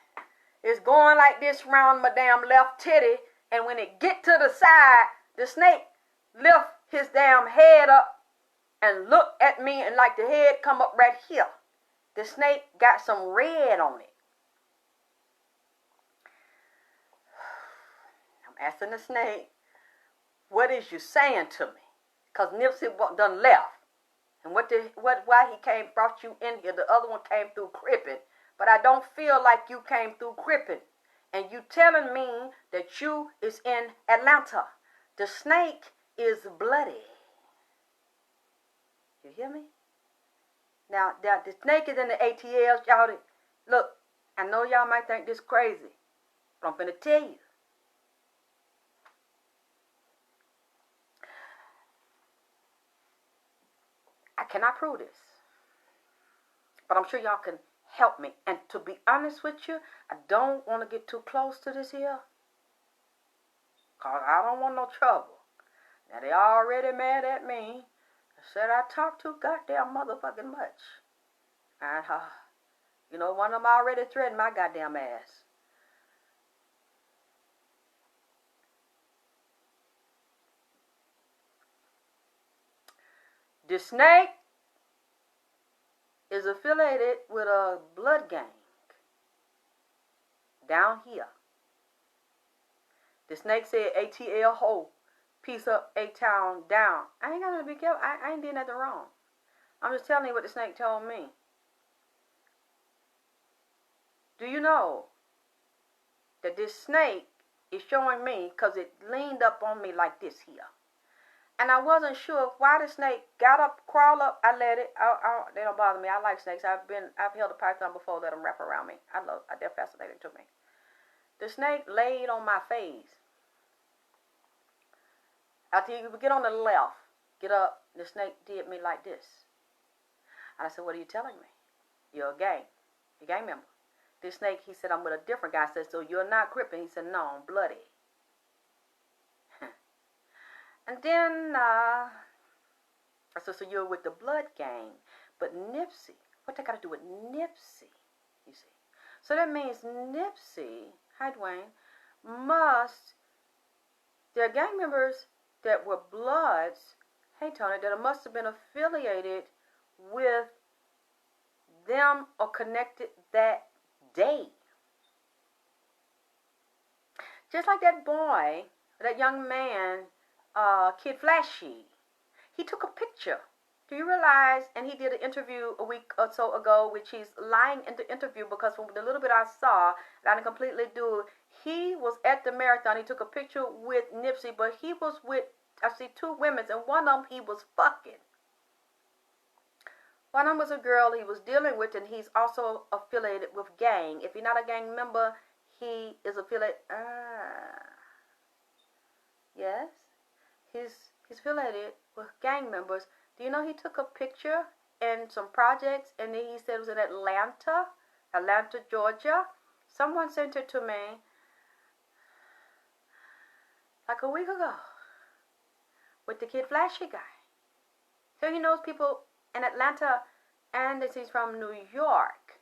It's going like this around my damn left titty. And when it get to the side, the snake lift his damn head up and look at me, and like the head come up right here. The snake got some red on it. I'm asking the snake, what is you saying to me? Because Nipsey done left. And why he brought you in here. The other one came through Crippin. But I don't feel like you came through Crippin. And you telling me that you is in Atlanta. The snake is bloody. You hear me? Now the snake is in the ATLs. Y'all, look, I know y'all might think this crazy. But I'm finna tell you. I cannot prove this, but I'm sure y'all can help me. And to be honest with you, I don't want to get too close to this here, because I don't want no trouble. Now, they already mad at me. They said I talk too goddamn motherfucking much. And, one of them already threatened my goddamn ass. The snake is affiliated with a blood gang down here. The snake said ATL ho, piece up A-Town down. I ain't got to be careful. I ain't did nothing wrong. I'm just telling you what the snake told me. Do you know that this snake is showing me because it leaned up on me like this here. And I wasn't sure why the snake got up, crawl up. I let it. They don't bother me. I like snakes. I've held a python before, let them wrap around me. They're fascinating to me. The snake laid on my face. After you get on the left, get up, the snake did me like this. And I said, what are you telling me? You're a gang member. This snake, he said, I'm with a different guy. I said, so you're not gripping? He said, no, I'm bloody. And then I said, so you're with the blood gang. But Nipsey, what that got to do with Nipsey, you see? So that means Nipsey, hi Dwayne, they're gang members that were Bloods, hey Tony, that must have been affiliated with them or connected that day. Just like that boy, that young man, Kid Flashy, he took a picture. Do you realize? And he did an interview a week or so ago, which he's lying in the interview because from the little bit I saw, and I didn't completely do, he was at the marathon. He took a picture with Nipsey, but he was with, I see two women, and one of them he was fucking. One of them was a girl he was dealing with, and he's also affiliated with gang. If you're not a gang member, he is affiliated. Yes, he's affiliated with gang members. Do you know he took a picture in some projects, and then he said it was in Atlanta, Georgia. Someone sent it to me like a week ago with the Kid Flashy guy. So he knows people in Atlanta, and this is from New York.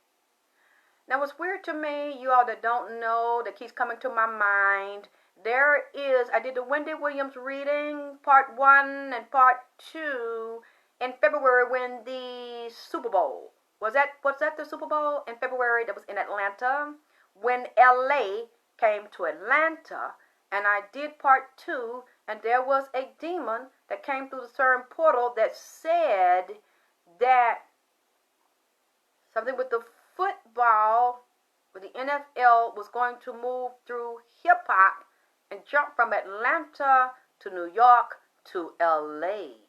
Now what's weird to me, you all that don't know, that keeps coming to my mind, I did the Wendy Williams reading, part 1 and part 2, in February when the Super Bowl, was that the Super Bowl in February that was in Atlanta? When LA came to Atlanta, and I did part 2, and there was a demon that came through the certain portal that said that something with the football, with the NFL, was going to move through hip-hop and jump from Atlanta to New York to LA.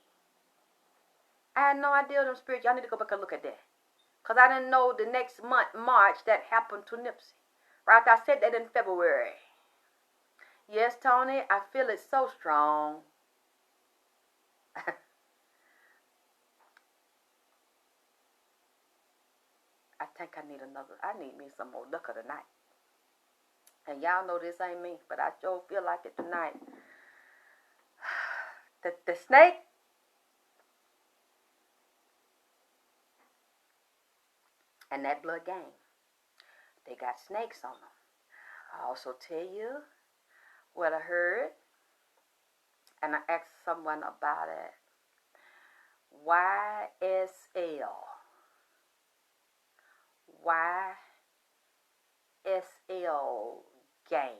I had no idea them spirits. Y'all need to go back and look at that. Because I didn't know the next month, March, that happened to Nipsey. Right? I said that in February. Yes, Tony, I feel it so strong. I think I need me some more liquor tonight. And y'all know this ain't me, but I sure feel like it tonight. The snake, and that blood gang, they got snakes on them. I also tell you what I heard, and I asked someone about it. YSL gang.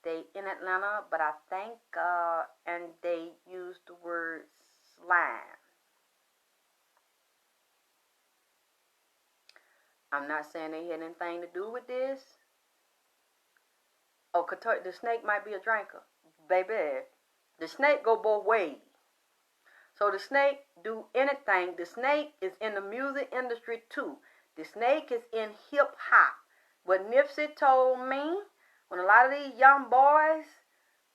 They in Atlanta, but I think, and they used the word slime. I'm not saying they had anything to do with this. Oh, the snake might be a drinker. Baby, the snake go both ways. So the snake do anything. The snake is in the music industry too. The snake is in hip hop. What Nipsey told me, when a lot of these young boys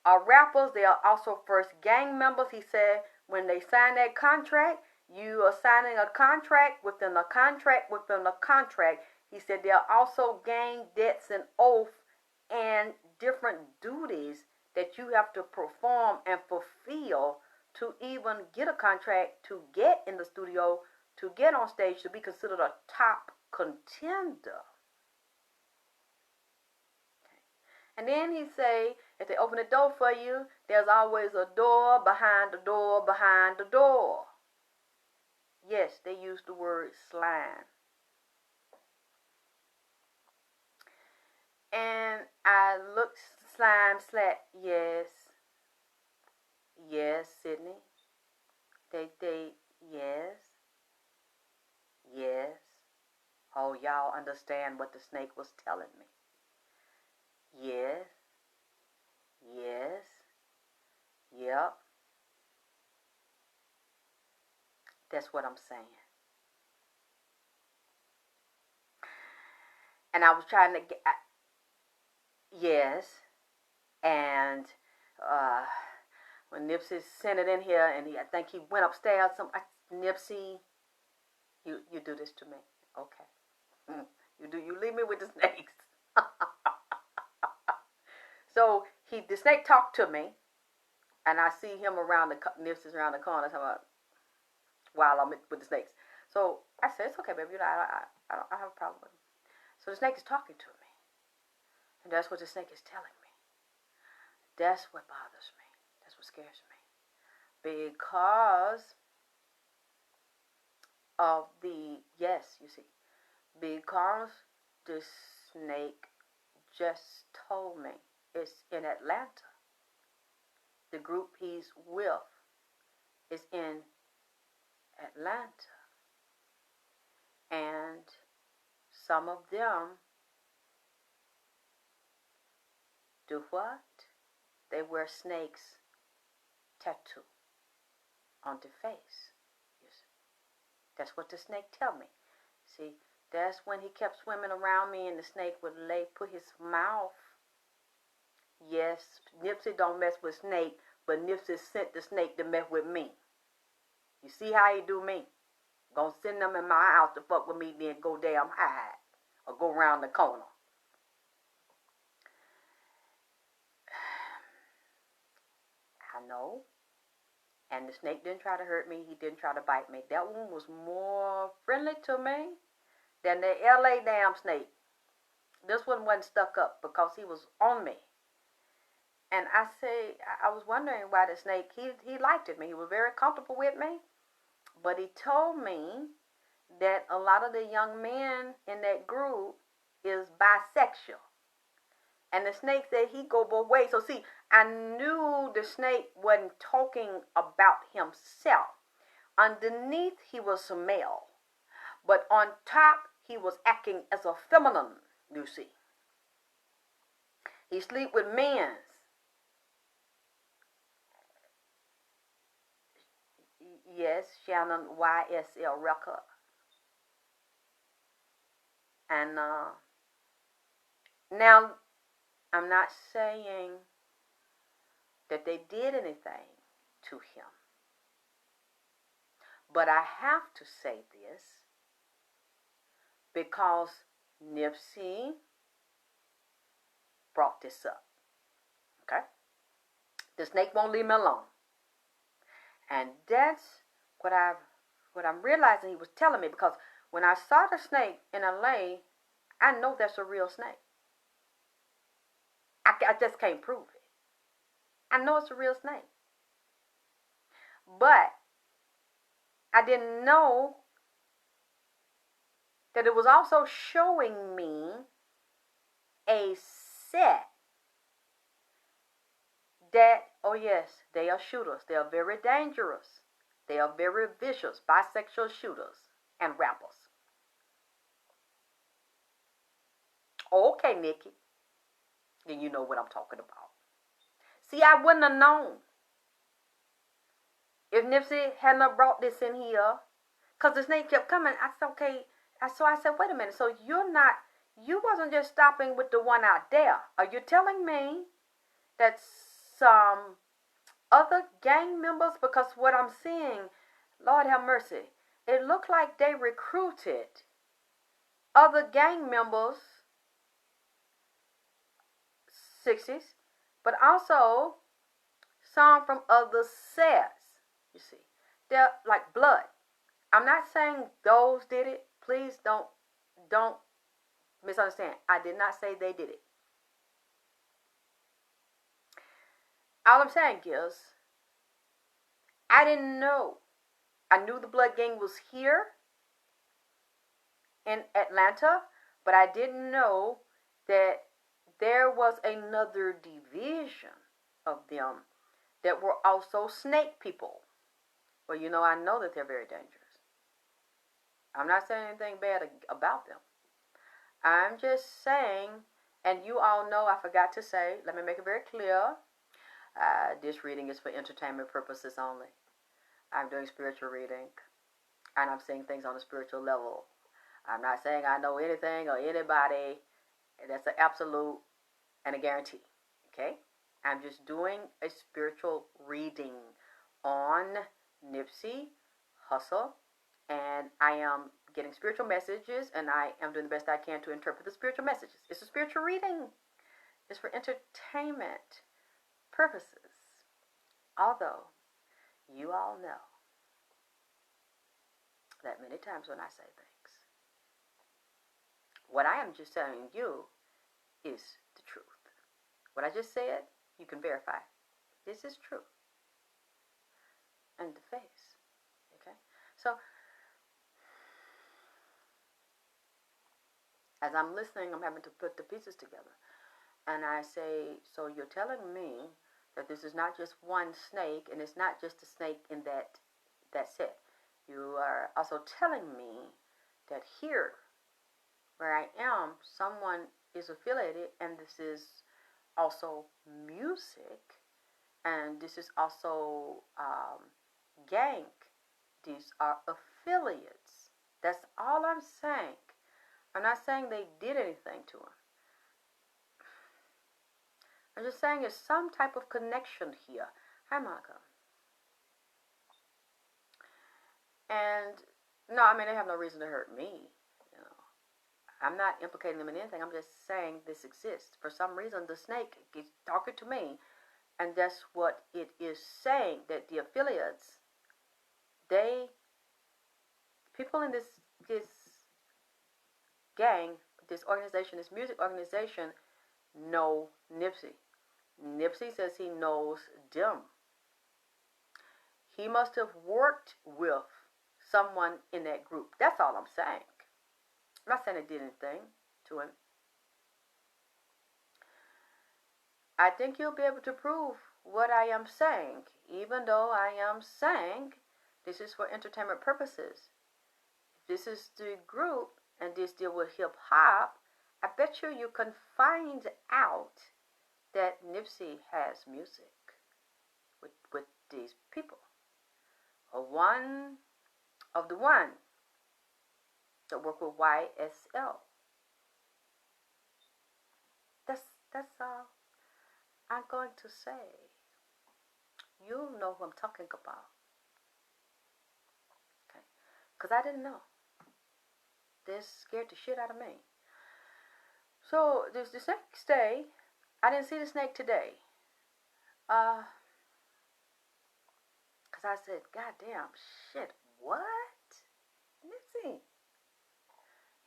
are rappers, they are also first gang members. He said when they sign that contract, you are signing a contract within a contract within a contract. He said there are also gang debts and oath and different duties that you have to perform and fulfill to even get a contract, to get in the studio, to get on stage, to be considered a top contender. Okay. And then he say, if they open the door for you, there's always a door behind the door behind the door. Yes, they use the word slime. And I looked, slime, slat, yes. Yes, Sydney. They, yes. Yes. Oh, y'all y'all understand what the snake was telling me. Yes, yes, yep. That's what I'm saying. And I was trying to get, yes, and when Nipsey sent it in here, and I think he went upstairs. Nipsey, you do this to me, okay? You leave me with the snakes. So the snake talked to me, and I see him around Nipsey's around the corner. While I'm with the snakes, so I said, "It's okay, baby. I don't have a problem with him." So the snake is talking to me, and that's what the snake is telling me. That's what bothers me. That's what scares me. Because of because the snake just told me it's in Atlanta. The group he's with is in Atlanta. And some of them do what? They wear snakes tattoo on the face. You see? That's what the snake tell me. See, that's when he kept swimming around me and the snake would put his mouth. Yes, Nipsey don't mess with snake, but Nipsey sent the snake to mess with me. You see how he do me? Gonna send them in my house to fuck with me, then go damn hide or go around the corner. I know. And the snake didn't try to hurt me. He didn't try to bite me. That one was more friendly to me than the LA damn snake. This one wasn't stuck up because he was on me. And I was wondering why the snake, he liked me. He was very comfortable with me. But he told me that a lot of the young men in that group is bisexual. And the snake said he go both ways. So see, I knew the snake wasn't talking about himself. Underneath, he was a male. But on top, he was acting as a feminine, you see. He sleep with men. Yes, Shannon YSL record. And now, I'm not saying that they did anything to him. But I have to say this because Nipsey brought this up. Okay? The snake won't leave me alone. And that's what I'm realizing he was telling me, because when I saw the snake in LA, I know that's a real snake. I just can't prove it. I know it's a real snake. But I didn't know that it was also showing me a set that, oh yes, they are shooters. They are very dangerous. They are very vicious, bisexual shooters and rappers. Okay, Nikki. Then you know what I'm talking about. See, I wouldn't have known if Nipsey hadn't brought this in here, because the snake kept coming. I said, okay. So I said, wait a minute. So you wasn't just stopping with the one out there. Are you telling me that some other gang members, because what I'm seeing, Lord have mercy, it looked like they recruited other gang members, 60s, but also some from other sets, you see. They're like blood. I'm not saying those did it. Please don't misunderstand. I did not say they did it. All I'm saying is, I didn't know. I knew the blood gang was here in Atlanta, but I didn't know that there was another division of them that were also snake people. Well, I know that they're very dangerous. I'm not saying anything bad about them. I'm just saying, and you all know I forgot to say, let me make it very clear. This reading is for entertainment purposes only. I'm doing spiritual reading, and I'm seeing things on a spiritual level. I'm not saying I know anything or anybody. That's an absolute and a guarantee. Okay? I'm just doing a spiritual reading on Nipsey Hussle, and I am getting spiritual messages, and I am doing the best I can to interpret the spiritual messages. It's a spiritual reading. It's for entertainment purposes. Although, you all know that many times when I say things, what I am just telling you is the truth. What I just said, you can verify. This is true. And the face. Okay? So, as I'm listening, I'm having to put the pieces together. And I say, so you're telling me that this is not just one snake, and it's not just a snake in that set. You are also telling me that here, where I am, someone is affiliated, and this is also music, and this is also gang. These are affiliates. That's all I'm saying. I'm not saying they did anything to him. I'm just saying there's some type of connection here. Hi, Monica. And no, I mean, they have no reason to hurt me. You know, I'm not implicating them in anything. I'm just saying this exists. For some reason, the snake is talking to me, and that's what it is saying, that the affiliates, people in this gang, this organization, this music organization, know Nipsey. Nipsey says he knows them. He must have worked with someone in that group. That's all I'm saying. I'm not saying it did anything to him. I think you'll be able to prove what I am saying, even though I am saying this is for entertainment purposes. If this is the group and this deal with hip hop, I bet you can find out that Nipsey has music with these people. Or one of the one that work with YSL. That's all I'm going to say. You'll know who I'm talking about. Okay? Because I didn't know. This scared the shit out of me. So, the snake stay. I didn't see the snake today. Because I said, goddamn shit, what? Nipsey.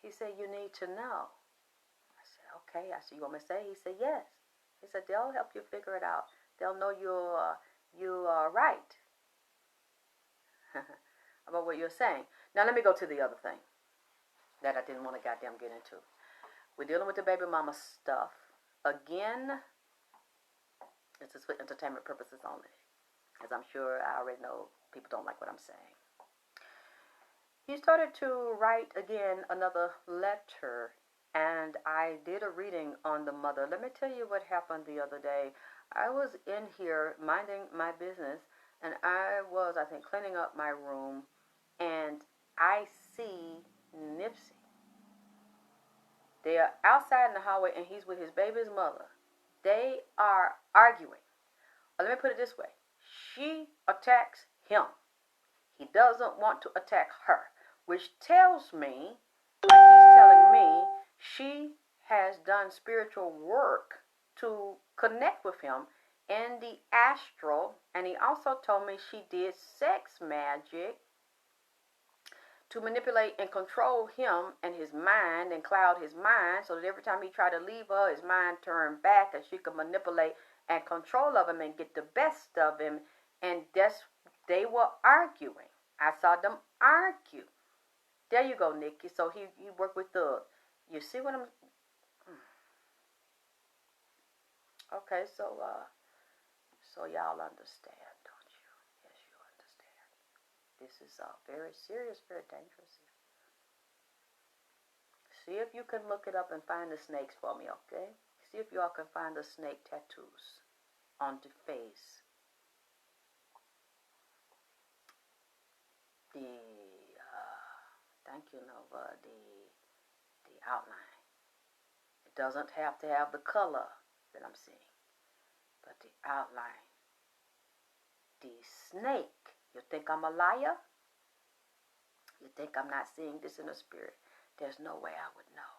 He said, you need to know. I said, okay. I said, you want me to say? He said, yes. He said, they'll help you figure it out. They'll know you are right about what you're saying. Now, let me go to the other thing that I didn't want to goddamn get into. We're dealing with the baby mama stuff. Again, this is for entertainment purposes only. As I'm sure I already know people don't like what I'm saying. He started to write again another letter, and I did a reading on the mother. Let me tell you what happened the other day. I was in here minding my business, and I was, I think, cleaning up my room, and I see Nipsey. They are outside in the hallway, and he's with his baby's mother. They are arguing. Let me put it this way. She attacks him. He doesn't want to attack her, which tells me, like he's telling me, she has done spiritual work to connect with him in the astral, and he also told me she did sex magic to manipulate and control him and his mind and cloud his mind, so that every time he tried to leave her, his mind turned back and she could manipulate and control of him and get the best of him. And they were arguing. I saw them argue. There you go, Nikki. So he worked with the, you see what I'm, okay, so y'all understand, don't you? Yes, you understand. This is very serious, very dangerous. See if you can look it up and find the snakes for me, okay? See if y'all can find the snake tattoos on the face. Thank you, Nova, the outline. It doesn't have to have the color that I'm seeing, but the outline. The snake. You think I'm a liar? You think I'm not seeing this in the spirit? There's no way I would know.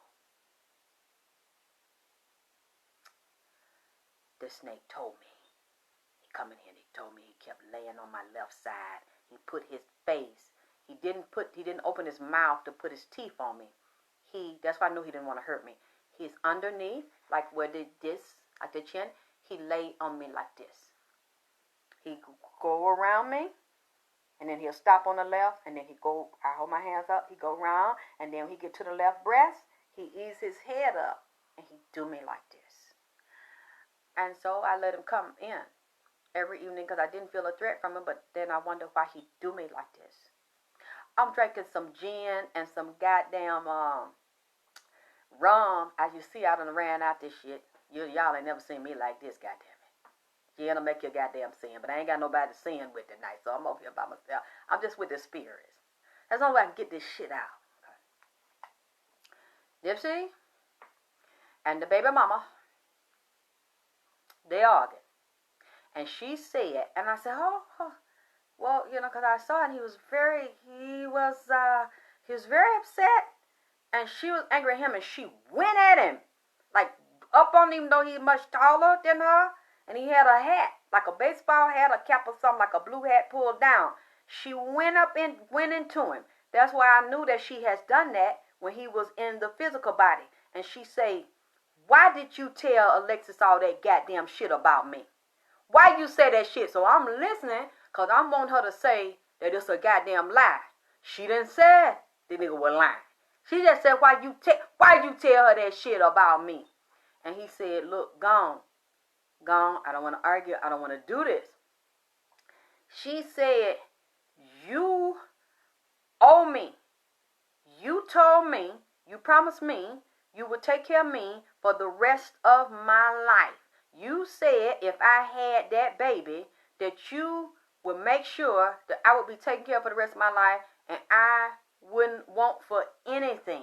The snake told me. He come in here and he told me he kept laying on my left side. He put his face. He didn't open his mouth to put his teeth on me. That's why I knew he didn't want to hurt me. He's underneath, like where like the chin. He lay on me like this. He go around me, and then he'll stop on the left, and then I hold my hands up, he go around, and then when he get to the left breast, he ease his head up, and he do me like this. And so I let him come in every evening because I didn't feel a threat from him, but then I wonder why he do me like this. I'm drinking some gin and some goddamn rum. As you see, I done ran out this shit. Y'all ain't never seen me like this, goddamn it. Yeah, it'll make your goddamn sin, but I ain't got nobody to sin with tonight, so I'm over here by myself. I'm just with the spirits. That's the only way I can get this shit out. Okay. Dipsy and the baby mama, they argued. And she said, and I said, well, because I saw it, and he was very upset, and she was angry at him, and she went at him, like up on him, though he's much taller than her, and he had a hat, like a baseball hat, a cap or something, like a blue hat pulled down. She went into him. That's why I knew that she has done that when he was in the physical body. And she say, why did you tell Alexyss all that goddamn shit about me? Why you say that shit? So I'm listening, because I want her to say that it's a goddamn lie. She didn't say the nigga was lying. She just said, why you tell her that shit about me? And he said, look, gone. I don't want to argue. I don't want to do this. She said, you owe me. You told me, you promised me, you would take care of me for the rest of my life. You said if I had that baby, that you would make sure that I would be taken care of for the rest of my life, and I wouldn't want for anything.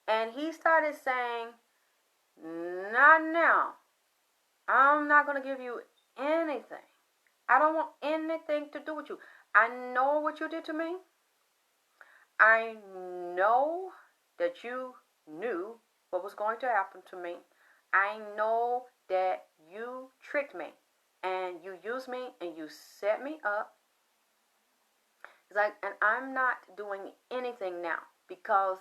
And he started saying, not now. I'm not going to give you anything. I don't want anything to do with you. I know what you did to me. I know that you knew what was going to happen to me. I know that you tricked me and you used me and you set me up. It's like, and I'm not doing anything now because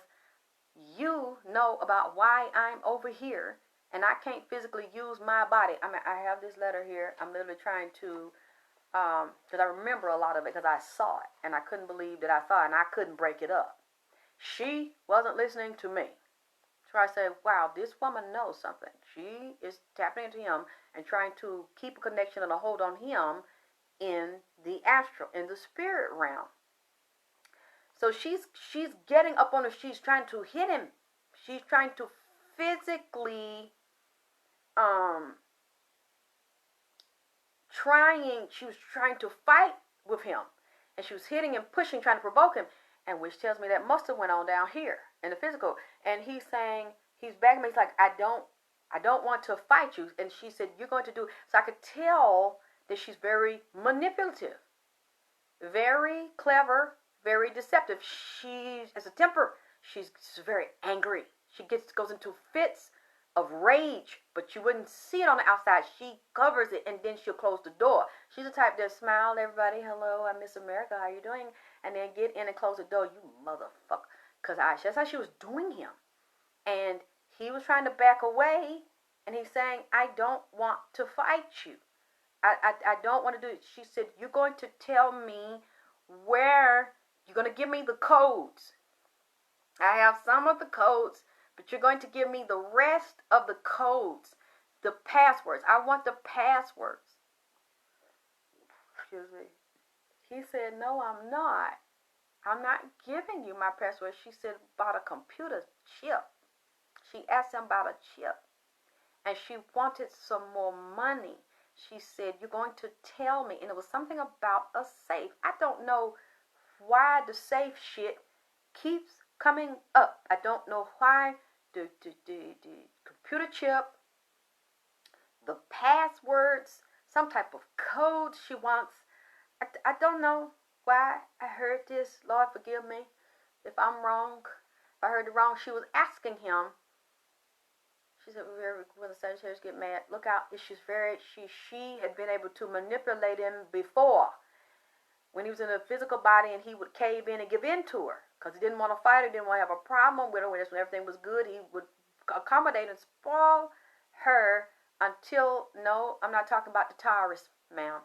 you know about why I'm over here and I can't physically use my body. I mean, I have this letter here. I'm literally trying to, because I remember a lot of it because I saw it and I couldn't believe that I saw it and I couldn't break it up. She wasn't listening to me. So I said, wow, this woman knows something. She is tapping into him and trying to keep a connection and a hold on him in the astral, in the spirit realm. So she's getting up on him. She's trying to hit him. She's trying to physically, she was trying to fight with him. And she was hitting him, pushing, trying to provoke him. And which tells me that must have went on down here in the physical. And he's saying, he's begging me, he's like, I don't want to fight you. And she said, you're going to do. So I could tell that she's very manipulative, very clever, very deceptive. She has a temper. She's very angry. She goes into fits of rage, but you wouldn't see it on the outside. She covers it, and then she'll close the door. She's the type that smile, everybody, hello, I'm Miss America, how you doing? And then get in and close the door, you motherfucker. Because that's how she was doing him. And he was trying to back away, and he's saying, I don't want to fight you. I don't want to do it. She said, you're going to tell me where, you're going to give me the codes. I have some of the codes, but you're going to give me the rest of the codes, the passwords. I want the passwords. Excuse me. He said, no, I'm not giving you my password. She said, about a computer chip. She asked him about a chip, and she wanted some more money. She said, "You're going to tell me," and it was something about a safe. I don't know why the safe shit keeps coming up. I don't know why the computer chip, the passwords, some type of code she wants. I don't know why I heard this. Lord, forgive me if I'm wrong. If I heard it wrong, she was asking him. She said, when the Sagittarius get mad, look out. She had been able to manipulate him before when he was in a physical body, and he would cave in and give in to her because he didn't want to fight her, didn't want to have a problem with her. When everything was good, he would accommodate and spoil her until, no, I'm not talking about the Taurus, ma'am.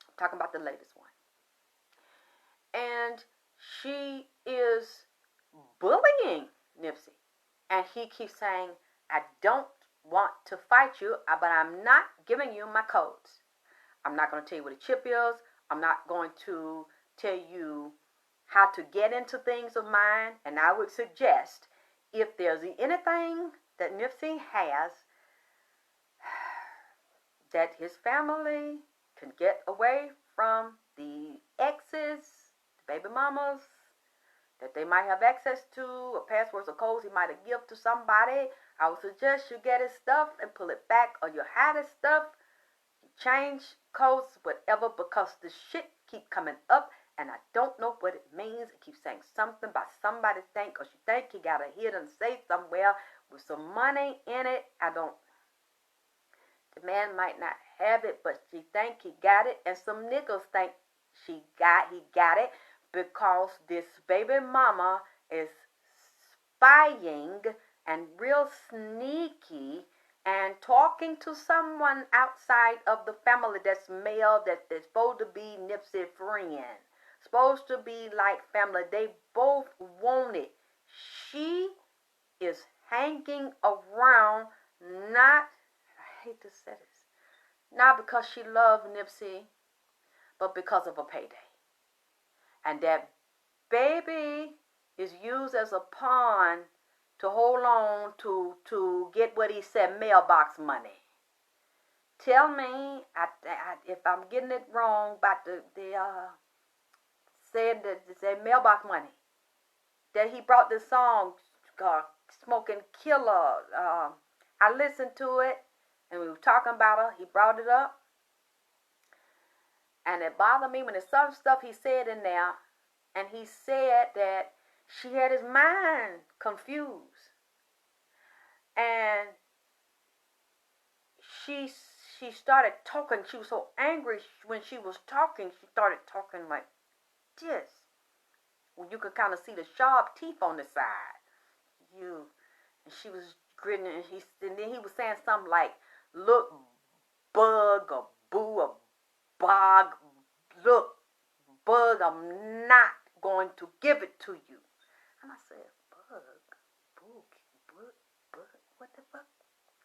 I'm talking about the latest one. And she is bullying Nipsey. And he keeps saying, I don't want to fight you, but I'm not giving you my codes. I'm not going to tell you what a chip is. I'm not going to tell you how to get into things of mine. And I would suggest, if there's anything that Nipsey has that his family can get away from the exes, the baby mamas, that they might have access to, or passwords or codes he might have given to somebody, I would suggest you get his stuff and pull it back, or you hide his stuff, you change codes, whatever, because the shit keep coming up, and I don't know what it means. It keeps saying something about somebody think, or she think he got a hidden safe somewhere with some money in it. The man might not have it, but she think he got it, and some niggas think he got it, because this baby mama is spying and real sneaky and talking to someone outside of the family that's male, that they're supposed to be Nipsey friend, supposed to be like family. They both want it. She is hanging around, not, I hate to say this, not because she loved Nipsey, but because of a payday. And that baby is used as a pawn to hold on to get what he said, mailbox money. Tell me if I'm getting it wrong about said mailbox money. That he brought this song, Smoking Killer. I listened to it, and we were talking about her. He brought it up. And it bothered me when there's some stuff he said in there, and he said that she had his mind confused. And she started talking. She was so angry when she was talking. She started talking like this. Well, you could kind of see the sharp teeth on the side. And she was grinning, and then he was saying something like, look, bug, or boo, or bog, look, bug, I'm not going to give it to you. And I said, bug, bug, what the fuck?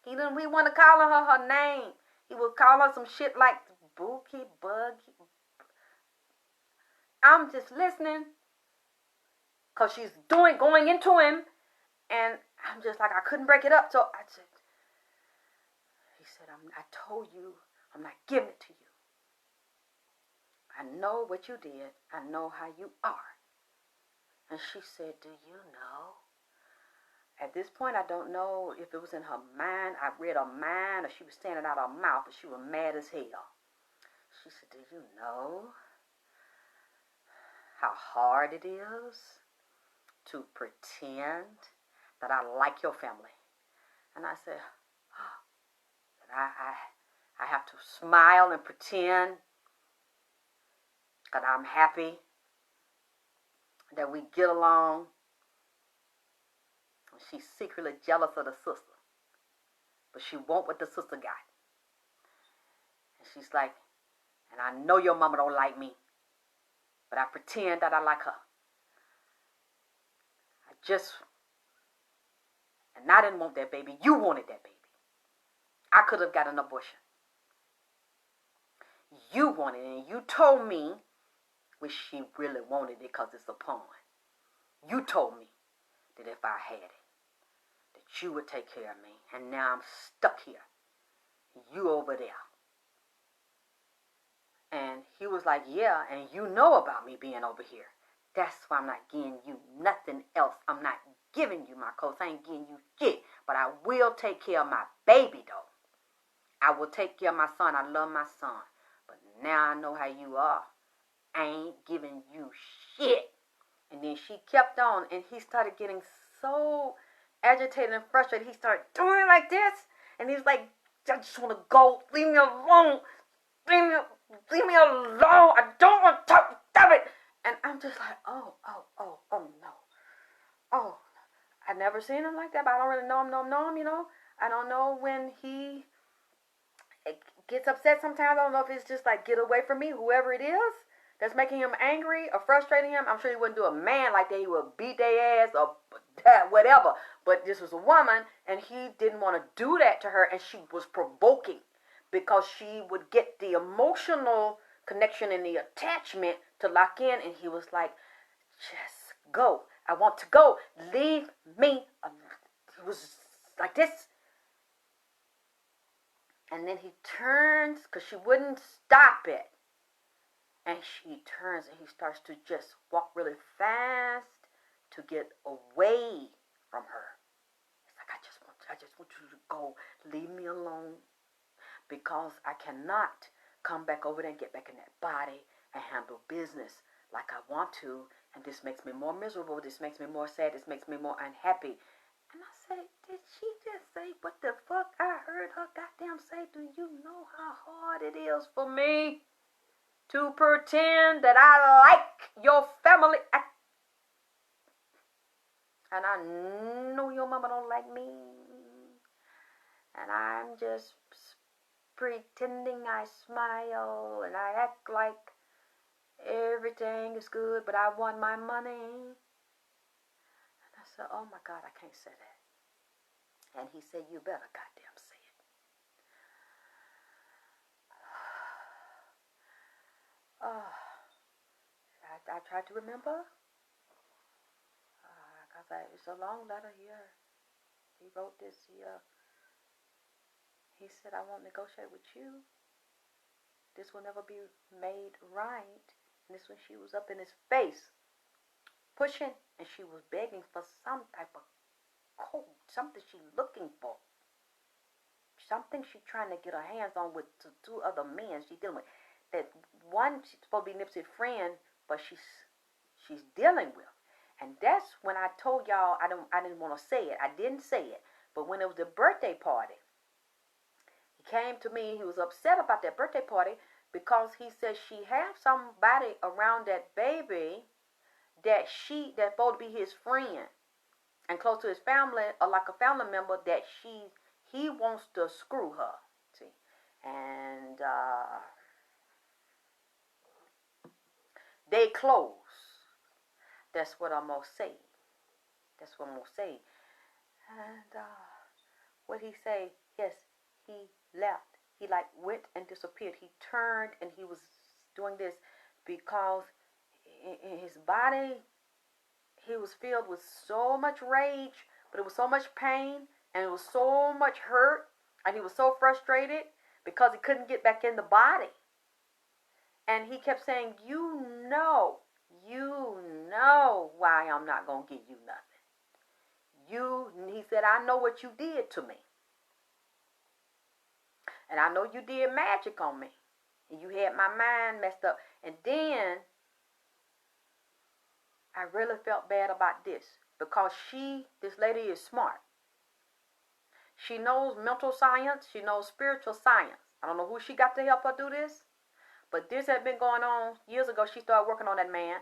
He want to call her name. He was calling her some shit like bookie, buggy. I'm just listening, because she's going into him, and I'm just like, I couldn't break it up. So I said, he said, I told you, I'm not giving it to you. I know what you did. I know how you are. And she said, do you know? At this point, I don't know if it was in her mind. I read her mind, or she was saying it out of her mouth, but she was mad as hell. She said, do you know how hard it is to pretend that I like your family? And I said, oh, I have to smile and pretend that I'm happy, that we get along. She's secretly jealous of the sister, but she want what the sister got. And she's like, and I know your mama don't like me, but I pretend that I like her. And I didn't want that baby. You wanted that baby. I could have got an abortion. You wanted it, and you told me, which she really wanted it because it's a pawn. You told me that if I had it, you would take care of me. And now I'm stuck here. You over there. And he was like, yeah, and you know about me being over here. That's why I'm not giving you nothing else. I'm not giving you my coats. I ain't giving you shit. But I will take care of my baby, though. I will take care of my son. I love my son. But now I know how you are. I ain't giving you shit. And then she kept on, and he started getting so agitated and frustrated. He started doing it like this. And he was like, I just want to go. Leave me alone. Leave me alone. I don't want to talk. Stop it. And I'm just like, oh no. Oh, I've never seen him like that, but I don't really know him, you know. I don't know when he gets upset sometimes. I don't know if it's just like, get away from me, whoever it is that's making him angry or frustrating him. I'm sure he wouldn't do a man like that. He would beat their ass or whatever. But this was a woman, and he didn't want to do that to her, and she was provoking because she would get the emotional connection and the attachment to lock in, and he was like, just go. I want to go. Leave me alone. He was like this. And then he turns, because she wouldn't stop it. And she turns and he starts to just walk really fast to get away from her. It's like, I just want you to go. Leave me alone. Because I cannot come back over there and get back in that body and handle business like I want to. And this makes me more miserable. This makes me more sad. This makes me more unhappy. And I said, did she just say what the fuck I heard her goddamn say? Do you know how hard it is for me to pretend that I like your family? And I know your mama don't like me. And I'm just pretending I smile and I act like everything is good, but I want my money. And I said, oh my God, I can't say that. And he said, you better goddamn say it. I tried to remember. Because it's a long letter here. He wrote this here. He said, I won't negotiate with you. This will never be made right. And this when she was up in his face, pushing, and she was begging for some type of code, something she's looking for. Something she's trying to get her hands on with two other men she's dealing with. That one, she's supposed to be Nipsey's friend, but she's dealing with. And that's when I told y'all I didn't want to say it. I didn't say it. But when it was the birthday party, he came to me. He was upset about that birthday party because he said she had somebody around that baby that's supposed to be his friend and close to his family, or like a family member, that he wants to screw her. See, and they close. That's what I'm gonna say. That's what I'm gonna say. And what he say? Yes, he left. He like went and disappeared. He turned and he was doing this because in his body he was filled with so much rage, but it was so much pain and it was so much hurt, and he was so frustrated because he couldn't get back in the body. And he kept saying, you know why I'm not going to give you nothing. He said, I know what you did to me. And I know you did magic on me. And you had my mind messed up. And then I really felt bad about this because this lady is smart. She knows mental science. She knows spiritual science. I don't know who she got to help her do this. But this had been going on years ago. She started working on that man.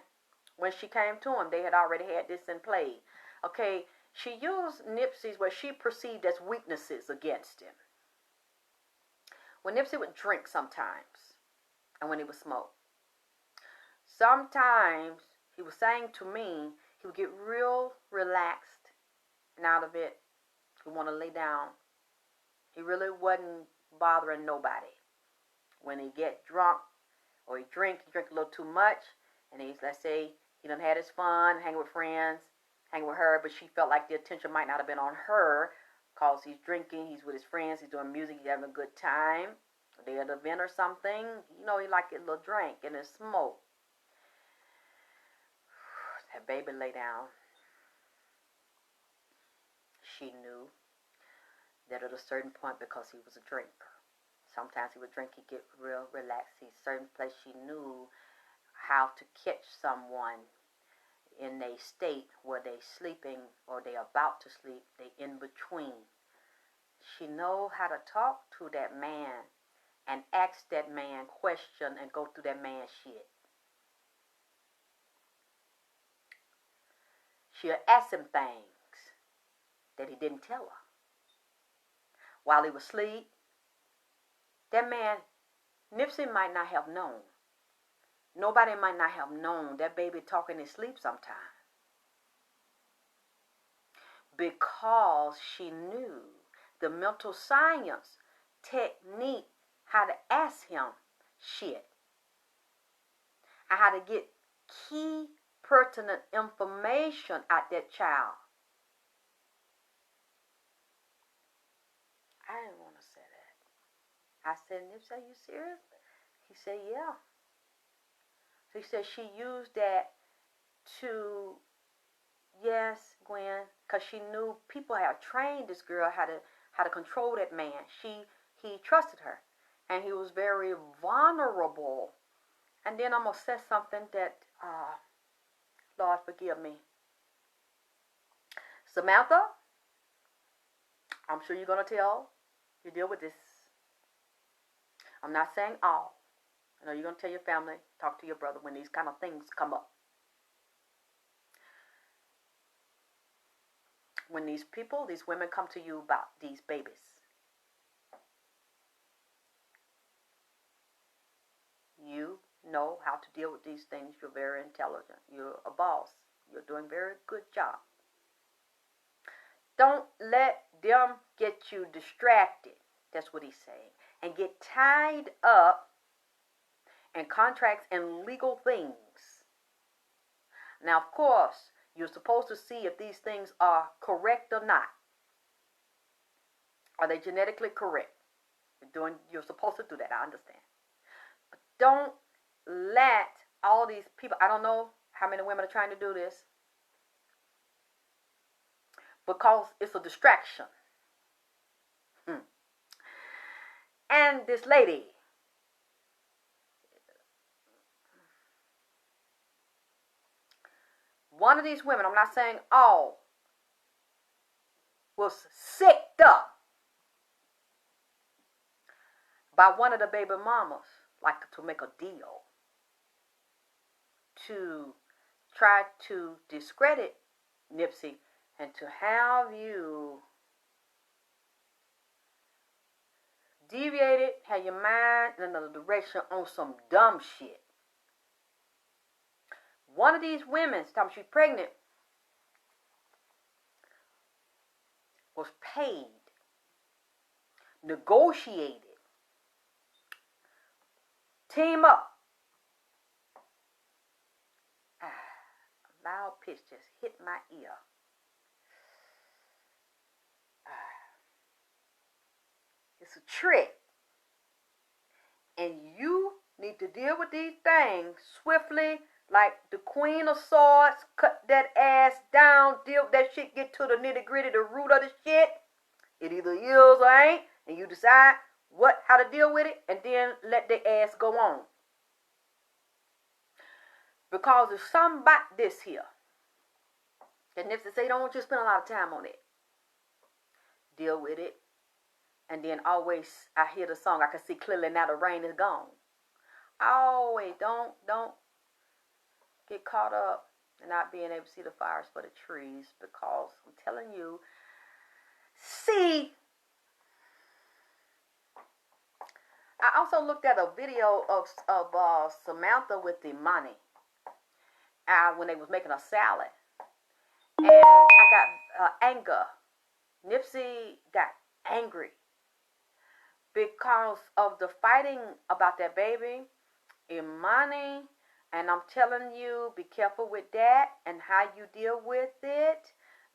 When she came to him, they had already had this in play. Okay, she used Nipsey's what she perceived as weaknesses against him. When Nipsey would drink sometimes, and when he would smoke, sometimes he was saying to me, he would get real relaxed and out of it. He would want to lay down. He really wasn't bothering nobody. When he get drunk or he drink a little too much, and let's say he done had his fun, hanging with friends, hanging with her, but she felt like the attention might not have been on her, because he's drinking, he's with his friends, he's doing music, he's having a good time. They're at an event or something. You know, he like a little drink and a smoke. That baby lay down. She knew that at a certain point, because he was a drinker, sometimes he would drink, he'd get real relaxed. He's certain place she knew how to catch someone in a state where they sleeping or they about to sleep, they in between. She know how to talk to that man and ask that man question and go through that man's shit. She'll ask him things that he didn't tell her. While he was asleep, that man, Nipsey might not have known. Nobody might not have known that baby talking in his sleep sometime. Because she knew the mental science technique, how to ask him shit. And how to get key pertinent information out that child. I didn't want to say that. I said, Nipsey, are you serious? He said, yeah. So he said she used that to, yes, Gwen, because she knew people had trained this girl how to control that man. He trusted her, and he was very vulnerable. And then I'm going to say something that, Lord, forgive me. Samantha, I'm sure you're going to you deal with this. I'm not saying all. I know you're going to tell your family, talk to your brother when these kind of things come up. When these people, these women come to you about these babies, you know how to deal with these things. You're very intelligent. You're a boss. You're doing a very good job. Don't let them get you distracted. That's what he's saying. And get tied up in contracts and legal things. Now, of course, you're supposed to see if these things are correct or not. Are they genetically correct? You're supposed to do that, I understand. But don't let all these people, I don't know how many women are trying to do this, because it's a distraction. And this lady, one of these women, I'm not saying all, was sicked up by one of the baby mamas, like to make a deal to try to discredit Nipsey and to have you deviated, have your mind in another direction on some dumb shit. One of these women, time she's pregnant, was paid, negotiated, team up. A loud pitch just hit my ear. It's a trick. And you need to deal with these things swiftly, like the Queen of Swords. Cut that ass down, deal with that shit, get to the nitty gritty, the root of the shit. It either is or ain't, and you decide how to deal with it, and then let the ass go on. Because there's something about this here. And Nipsey say, don't want you to spend a lot of time on it. Deal with it. And then always, I hear the song, I can see clearly now the rain is gone. Always, don't get caught up in not being able to see the forest for the trees, because I'm telling you, see, I also looked at a video of Samantha with Imani when they was making a salad. And I got anger. Nipsey got angry because of the fighting about that baby, Imani, and I'm telling you, be careful with that and how you deal with it,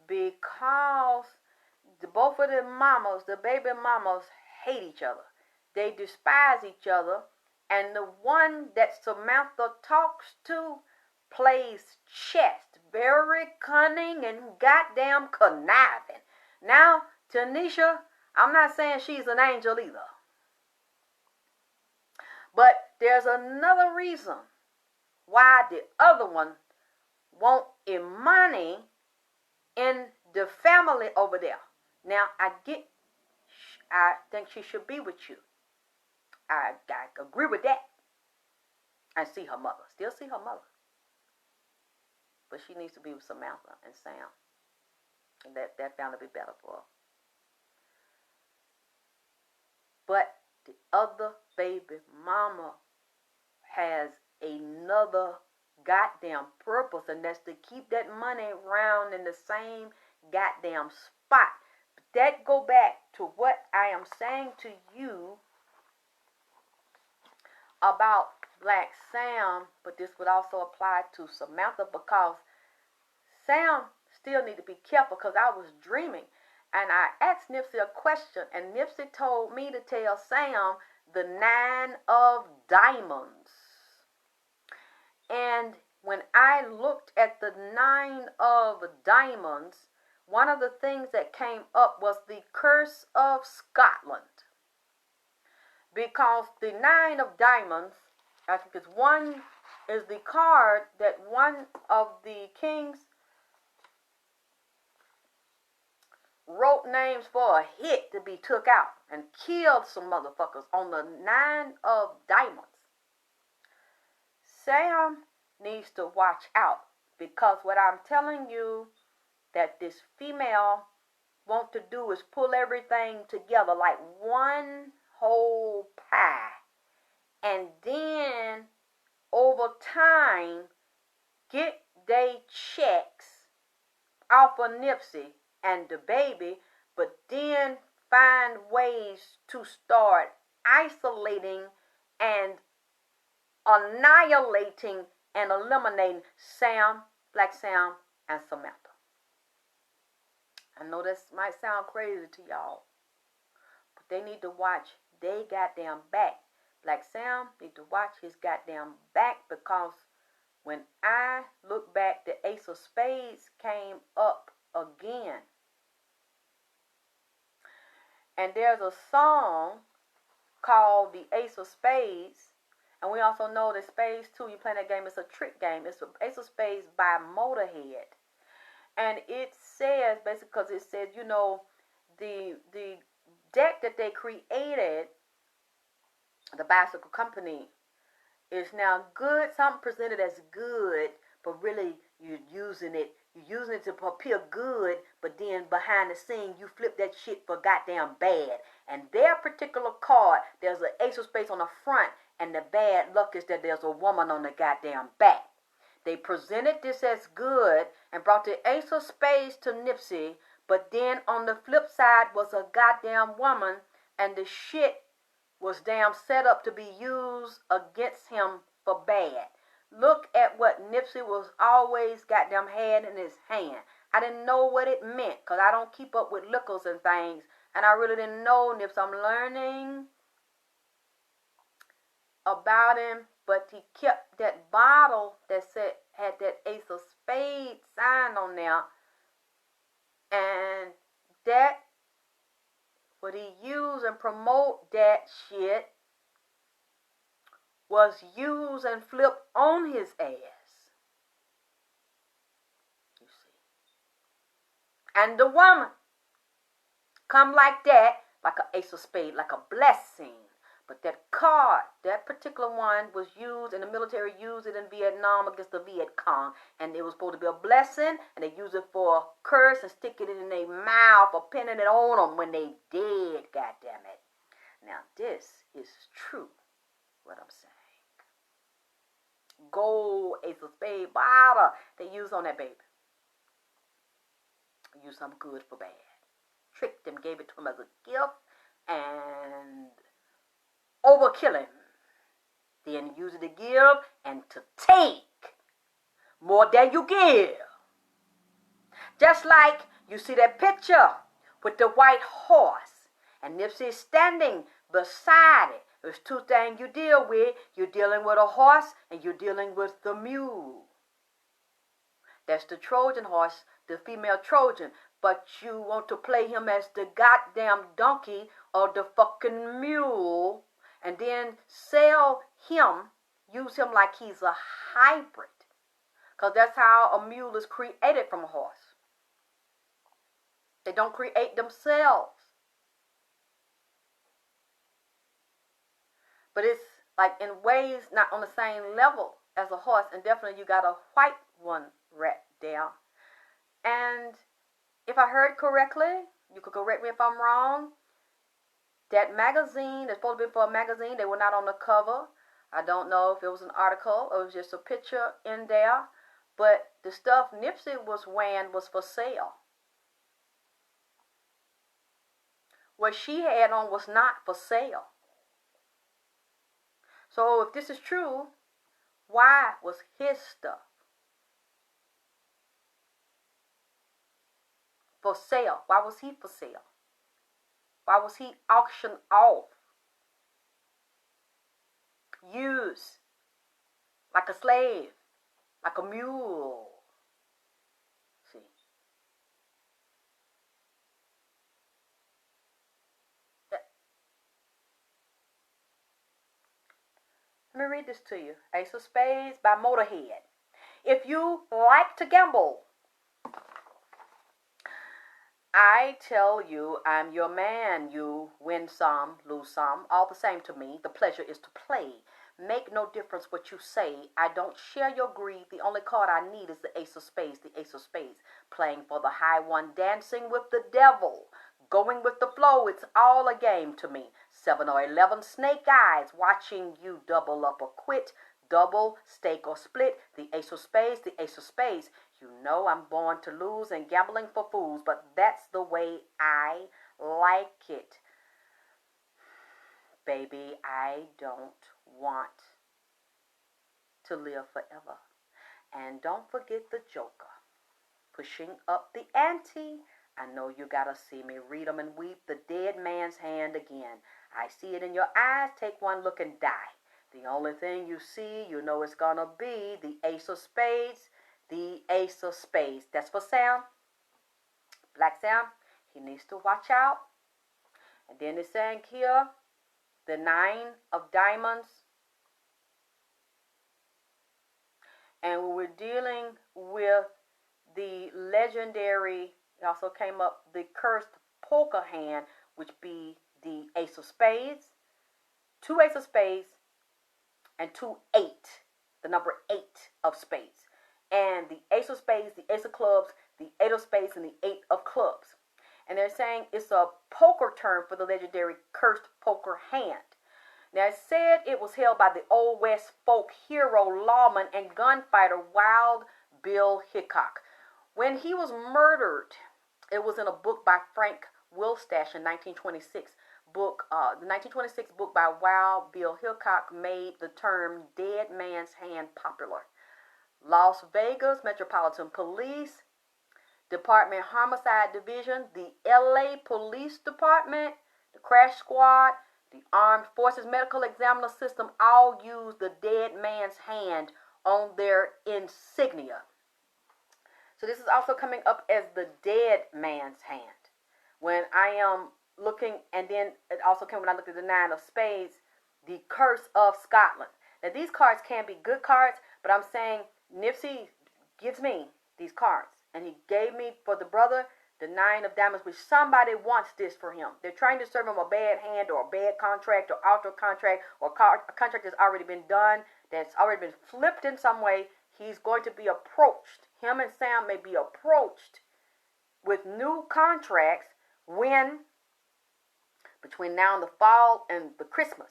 because both of the mamas, the baby mamas, hate each other. They despise each other. And the one that Samantha talks to plays chess. Very cunning and goddamn conniving. Now, Tanisha, I'm not saying she's an angel either. But there's another reason why the other one want money in the family over there. Now, I think she should be with you. I agree with that. And see her mother. Still see her mother. But she needs to be with Samantha and Sam. And that family will be better for her. But the other baby mama has another goddamn purpose, and that's to keep that money around in the same goddamn spot. But that go back to what I am saying to you about Black Sam, but this would also apply to Samantha, because Sam still need to be careful, because I was dreaming and I asked Nipsey a question, and Nipsey told me to tell Sam the 9 of diamonds. And when I looked at the 9 of diamonds, one of the things that came up was the curse of Scotland. Because the 9 of diamonds, I think it's one, is the card that one of the kings wrote names for a hit to be took out and killed some motherfuckers on the 9 of diamonds. Sam needs to watch out, because what I'm telling you that this female want to do is pull everything together like one whole pie, and then over time get they checks off of Nipsey and the baby, but then find ways to start isolating and annihilating and eliminating Sam, Black Sam, and Samantha. I know this might sound crazy to y'all, but they need to watch they goddamn back. Black Sam need to watch his goddamn back, because when I look back, the Ace of Spades came up again. And there's a song called The Ace of Spades. And we also know that Spades 2, you play that game, it's a trick game. It's Ace of Spades by Motorhead. And it says, basically, because it says, you know, the deck that they created, the bicycle company, is now good. Something presented as good, but really you're using it to appear good, but then behind the scene you flip that shit for goddamn bad. And their particular card, there's an Ace of Spades on the front, and the bad luck is that there's a woman on the goddamn back. They presented this as good and brought the Ace of Spades to Nipsey, but then on the flip side was a goddamn woman, and the shit was damn set up to be used against him for bad. Look at what Nipsey was always goddamn had in his hand. I didn't know what it meant, because I don't keep up with liquors and things, and I really didn't know Nipsey. I'm learning about him, but he kept that bottle that said had that Ace of Spades sign on there, and that what he used and promote that shit was used and flipped on his ass. You see. And the woman come like that, like an Ace of Spades, like a blessing. But that card, that particular one, was used, and the military used it in Vietnam against the Viet Cong. And it was supposed to be a blessing, and they used it for a curse and stick it in their mouth or pinning it on them when they dead, goddammit. Now this is true, what I'm saying. Gold Ace of Spades bottle they used on that baby. Used something good for bad. Tricked him, gave it to him as a gift, and overkill him. Then use it to give and to take more than you give. Just like you see that picture with the white horse. And Nipsey is standing beside it. There's two things you deal with. You're dealing with a horse and you're dealing with the mule. That's the Trojan horse, the female Trojan. But you want to play him as the goddamn donkey or the fucking mule and then sell him, use him like he's a hybrid. Because that's how a mule is created from a horse. They don't create themselves. But it's like in ways not on the same level as a horse. And definitely you got a white one right there. And if I heard correctly, you could correct me if I'm wrong, that magazine, that's supposed to be for a magazine, they were not on the cover. I don't know if it was an article or it was just a picture in there. But the stuff Nipsey was wearing was for sale. What she had on was not for sale. So if this is true, why was his stuff for sale? Why was he for sale? Why was he auctioned off? Used like a slave, like a mule. See. Let me read this to you. Ace of Spades by Motorhead. If you like to gamble, I tell you I'm your man. You win some, lose some, all the same to me. The pleasure is to play. Make no difference what you say. I don't share your greed. The only card I need is the Ace of Spades, the Ace of Spades. Playing for the high one, dancing with the devil. Going with the flow, it's all a game to me. 7 or 11 snake eyes, watching you double up or quit. Double, stake or split, the Ace of Spades, the Ace of Spades. You know I'm born to lose and gambling for fools, but that's the way I like it. Baby, I don't want to live forever. And don't forget the Joker. Pushing up the ante. I know you gotta see me read them and weep. The dead man's hand again. I see it in your eyes. Take one look and die. The only thing you see, you know it's gonna be the Ace of Spades. The Ace of Spades. That's for Sam. Black Sam. He needs to watch out. And then it's saying here, the 9 of Diamonds. And we're dealing with the legendary, it also came up, the cursed poker hand, which be the Ace of Spades, 2 Ace of Spades, and 2 8, the number 8 of spades. And the Ace of Spades, the Ace of Clubs, the 8 of Spades, and the 8 of Clubs. And they're saying it's a poker term for the legendary cursed poker hand. Now, it said it was held by the Old West folk hero, lawman, and gunfighter Wild Bill Hickok. When he was murdered, it was in a book by Frank Wilstash in 1926. The 1926 book by Wild Bill Hickok made the term dead man's hand popular. Las Vegas Metropolitan Police Department Homicide Division, the LA Police Department, the Crash Squad, the Armed Forces Medical Examiner System all use the dead man's hand on their insignia. So this is also coming up as the dead man's hand. When I am looking, and then it also came when I looked at the 9 of Spades, the Curse of Scotland. Now these cards can be good cards, but I'm saying Nipsey gives me these cards. And he gave me for the brother the 9 of Diamonds, which somebody wants this for him. They're trying to serve him a bad hand or a bad contract or alter contract or a contract that's already been done, that's already been flipped in some way. He's going to be approached. Him and Sam may be approached with new contracts when between now and the fall and the Christmas,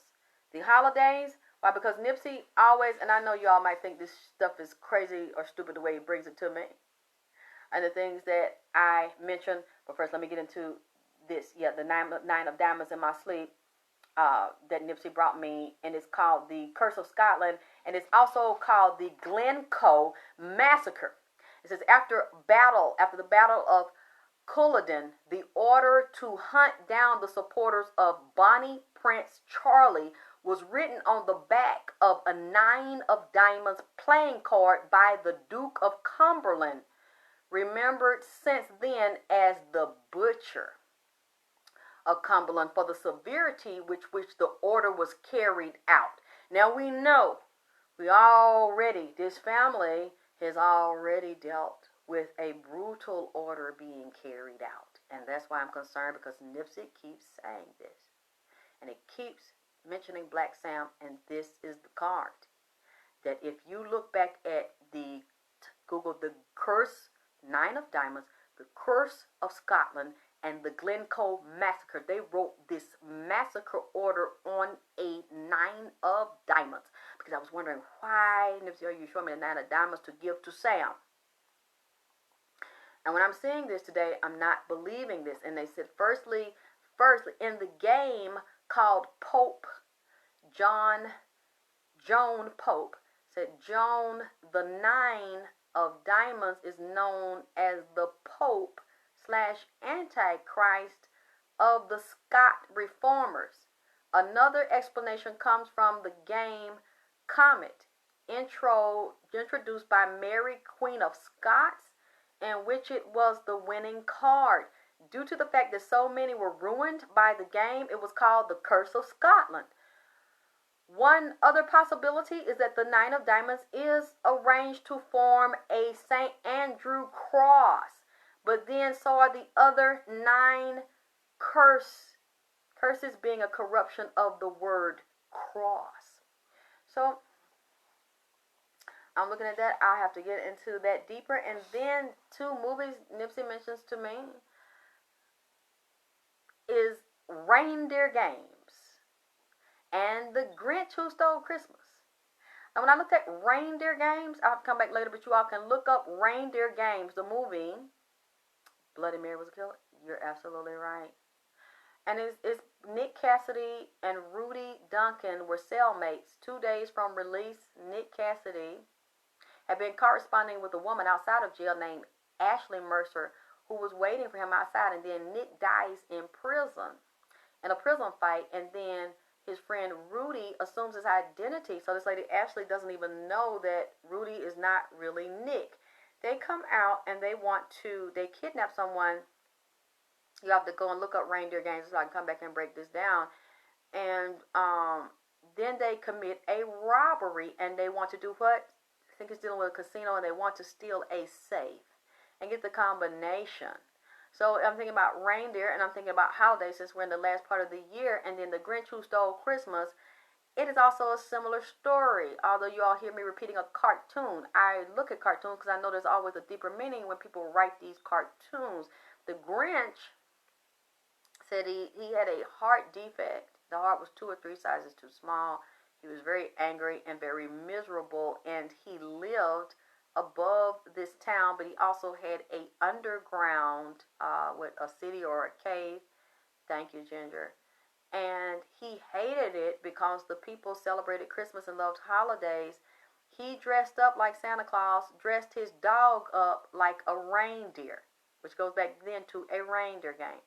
the holidays. Why? Because Nipsey always, and I know y'all might think this stuff is crazy or stupid the way he brings it to me, and the things that I mentioned. But first, let me get into this. Yeah, the 9 of Diamonds in my sleep that Nipsey brought me, and it's called the Curse of Scotland, and it's also called the Glencoe Massacre. It says after the Battle of Culloden the order to hunt down the supporters of Bonnie Prince Charlie was written on the back of a 9 of diamonds playing card by the Duke of Cumberland, remembered since then as the Butcher of Cumberland, for the severity with which the order was carried out. Now we know, this family has already dealt with a brutal order being carried out. And that's why I'm concerned, because Nipsey keeps saying this. And it keeps mentioning Black Sam, and this is the card. That if you look back at Google the curse, 9 of diamonds, the curse of Scotland, and the Glencoe massacre, they wrote this massacre order on a 9 of diamonds. Because I was wondering, why, Nipsey, are you showing me a 9 of diamonds to give to Sam? And when I'm seeing this today, I'm not believing this. And they said, firstly, in the game called Pope, Joan Pope, said Joan the 9 of diamonds is known as the Pope / Antichrist of the Scot reformers. Another explanation comes from the game Comet, introduced by Mary, Queen of Scots, in which it was the winning card. Due to the fact that so many were ruined by the game, it was called the Curse of Scotland. One other possibility is that the 9 of diamonds is arranged to form a St. Andrew cross, but then so are the other 9 curses being a corruption of the word cross. So I'm looking at that. I'll have to get into that deeper. And then 2 movies Nipsey mentions to me is Reindeer Games and The Grinch Who Stole Christmas. And when I looked at Reindeer Games, I'll have to come back later, but you all can look up Reindeer Games, the movie. Bloody Mary was a killer. You're absolutely right. And it's Nick Cassidy and Rudy Duncan were cellmates. 2 days from release, Nick Cassidy had been corresponding with a woman outside of jail named Ashley Mercer, who was waiting for him outside. And then Nick dies in a prison fight. And then his friend Rudy assumes his identity. So this lady Ashley doesn't even know that Rudy is not really Nick. They come out and they kidnap someone. You have to go and look up Reindeer Games so I can come back and break this down. And then they commit a robbery, and they want to do what? I think it's dealing with a casino, and they want to steal a safe and get the combination. So I'm thinking about reindeer, and I'm thinking about holidays since we're in the last part of the year. And then The Grinch Who Stole Christmas, it is also a similar story. Although you all hear me repeating a cartoon, I look at cartoons because I know there's always a deeper meaning when people write these cartoons. The Grinch said he had a heart defect. The heart was 2 or 3 sizes too small. He was very angry and very miserable, and he lived above this town, but he also had a underground, a city or a cave. Thank you, Ginger. And he hated it because the people celebrated Christmas and loved holidays. He dressed up like Santa Claus, dressed his dog up like a reindeer, which goes back then to a reindeer game.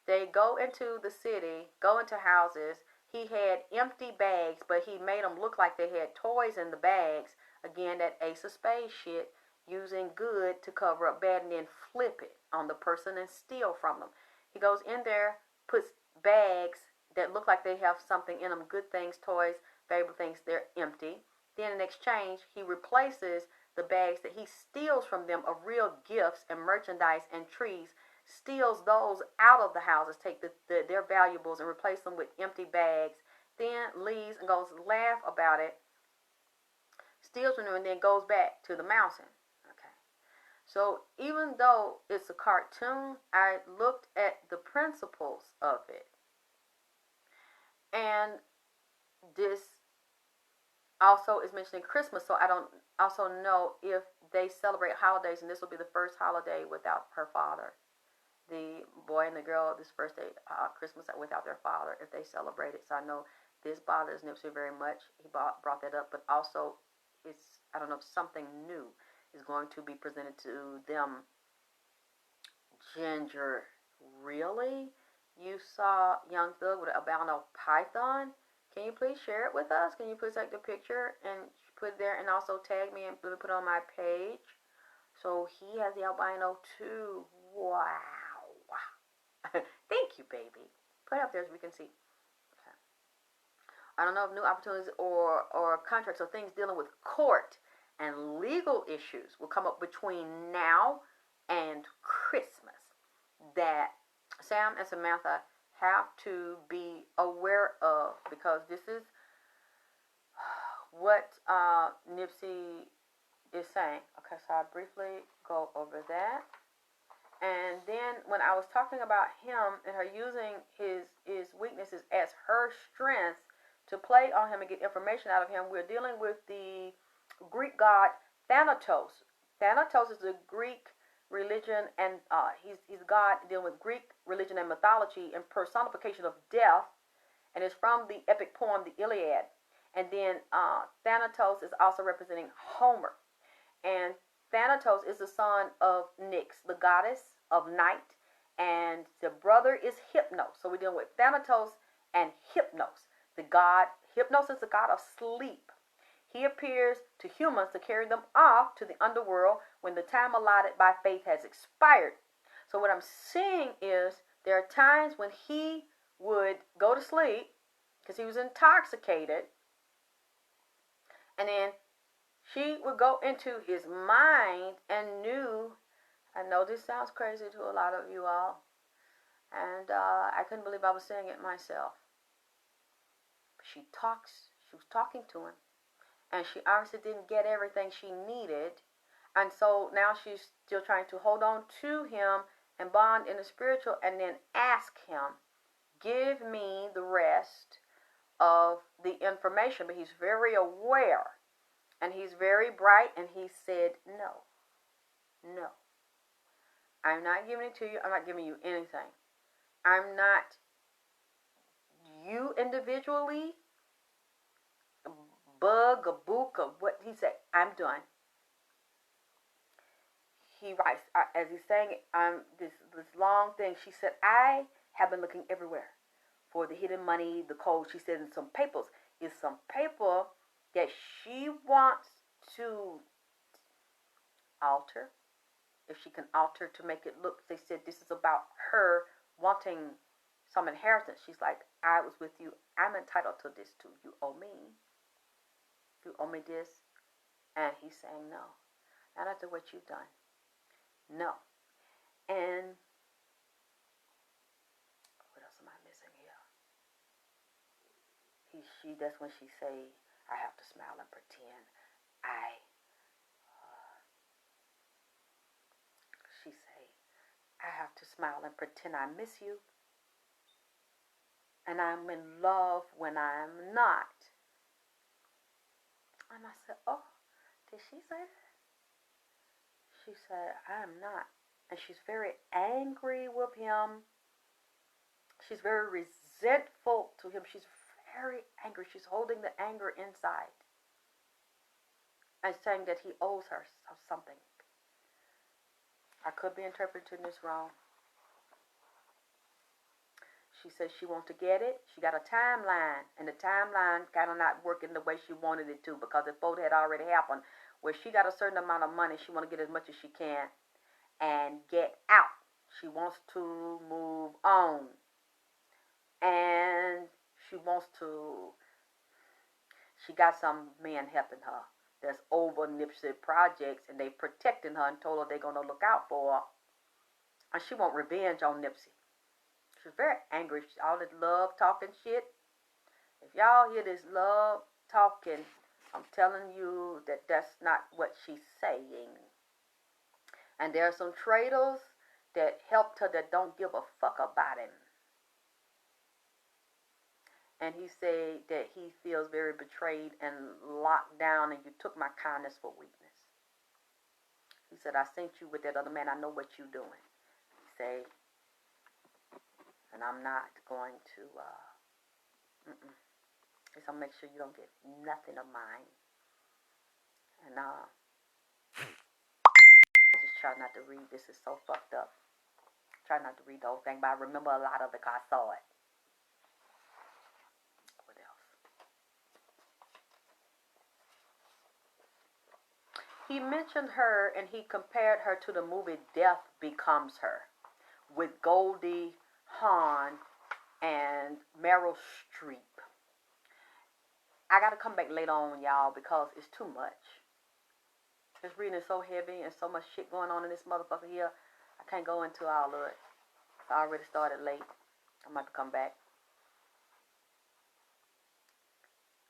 They go into the city, go into houses. He had empty bags, but he made them look like they had toys in the bags. Again, that Ace of Spades shit, using good to cover up bad, and then flip it on the person and steal from them. He goes in there, puts bags that look like they have something in them, good things, toys, valuable things, they're empty. Then in exchange, he replaces the bags that he steals from them of real gifts and merchandise and trees, steals those out of the houses, take their valuables and replace them with empty bags, then leaves and goes laugh about it, steals from them, and then goes back to the mountain. Okay. So even though it's a cartoon, I looked at the principles of it. And this also is mentioning Christmas, so I don't also know if they celebrate holidays, and this will be the first holiday without her father. The boy and the girl, this first day, Christmas without their father, if they celebrate it. So I know this bothers Nipsey very much. He brought that up, but also I don't know if something new is going to be presented to them Ginger, really? You saw Young Thug with an albino python? Can you please share it with us? Can you please take the picture and put it there and also tag me and put it on my page? So he has the albino too. Wow. Thank you, baby. Put it up there so we can see. Okay. I don't know if new opportunities or contracts or things dealing with court and legal issues will come up between now and Christmas that Sam and Samantha have to be aware of, because this is what Nipsey is saying. Okay, so I'll briefly go over that. And then when I was talking about him and her using his weaknesses as her strengths to play on him and get information out of him, we're dealing with the Greek god Thanatos. Thanatos is a Greek religion, and he's God dealing with Greek religion and mythology and personification of death, and it's from the epic poem the Iliad. And then Thanatos is also representing Homer, and Thanatos is the son of Nyx, the goddess of night, and the brother is Hypnos. So we're dealing with Thanatos and Hypnos. The god Hypnos is the god of sleep. He appears to humans to carry them off to the underworld when the time allotted by faith has expired. So what I'm seeing is there are times when he would go to sleep because he was intoxicated, and then she would go into his mind and knew, I know this sounds crazy to a lot of you all, and I couldn't believe I was saying it myself. She was talking to him, and she obviously didn't get everything she needed, and so now she's still trying to hold on to him and bond in the spiritual, and then ask him, give me the rest of the information. But he's very aware, and he's very bright, and he said, no, I'm not giving it to you. I'm not giving you anything. I'm not, you individually, bug, a book, or what he said, I'm done. He writes, as he's saying it, this long thing, she said, I have been looking everywhere for the hidden money, the code. She said, in some papers. It's some paper that she wants to alter. If she can alter to make it look, they said this is about her wanting some inheritance. She's like, I was with you. I'm entitled to this too. You owe me. You owe me this. And he's saying no. Not after what you've done. No. And what else am I missing here? That's when she say, I have to smile and pretend. She say, I have to smile and pretend I miss you. And I'm in love when I'm not. And I said, oh, did she say that? She said, I am not. And she's very angry with him. She's very resentful to him. She's very angry. She's holding the anger inside and saying that he owes her something. I could be interpreting this wrong. She says she wants to get it. She got a timeline, and the timeline kind of not working the way she wanted it to, because the vote had already happened, where she got a certain amount of money. She want to get as much as she can and get out. She wants to move on, and she got some men helping her that's over Nipsey projects, and they protecting her and told her they're going to look out for her, and she want revenge on Nipsey. She's very angry. All this love talking shit. If y'all hear this love talking, I'm telling you that that's not what she's saying. And there are some traitors that helped her that don't give a fuck about him. And he said that he feels very betrayed and locked down, and you took my kindness for weakness. He said, I sent you with that other man. I know what you're doing. He said, and I'm not going to, just I'll make sure you don't get nothing of mine. And I just try not to read. This is so fucked up. try not to read the whole thing, but I remember a lot of it because I saw it. What else? He mentioned her and he compared her to the movie Death Becomes Her with Goldie Hawn and Meryl Streep. I got to come back later on, y'all, because it's too much. This reading is so heavy and so much shit going on in this motherfucker here. I can't go into all of it. I already started late. I'm about to come back.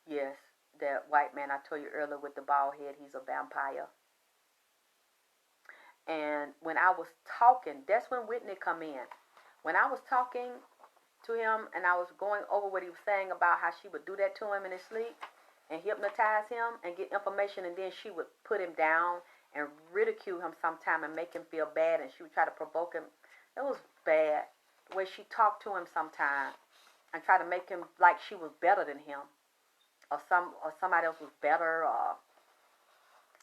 Yes, that white man I told you earlier with the bald head, he's a vampire. And when I was talking, that's when Whitney come in. When I was talking to him and I was going over what he was saying about how she would do that to him in his sleep and hypnotize him and get information, and then she would put him down and ridicule him sometime and make him feel bad, and she would try to provoke him. It was bad the way she talked to him sometime and try to make him like she was better than him or somebody else was better,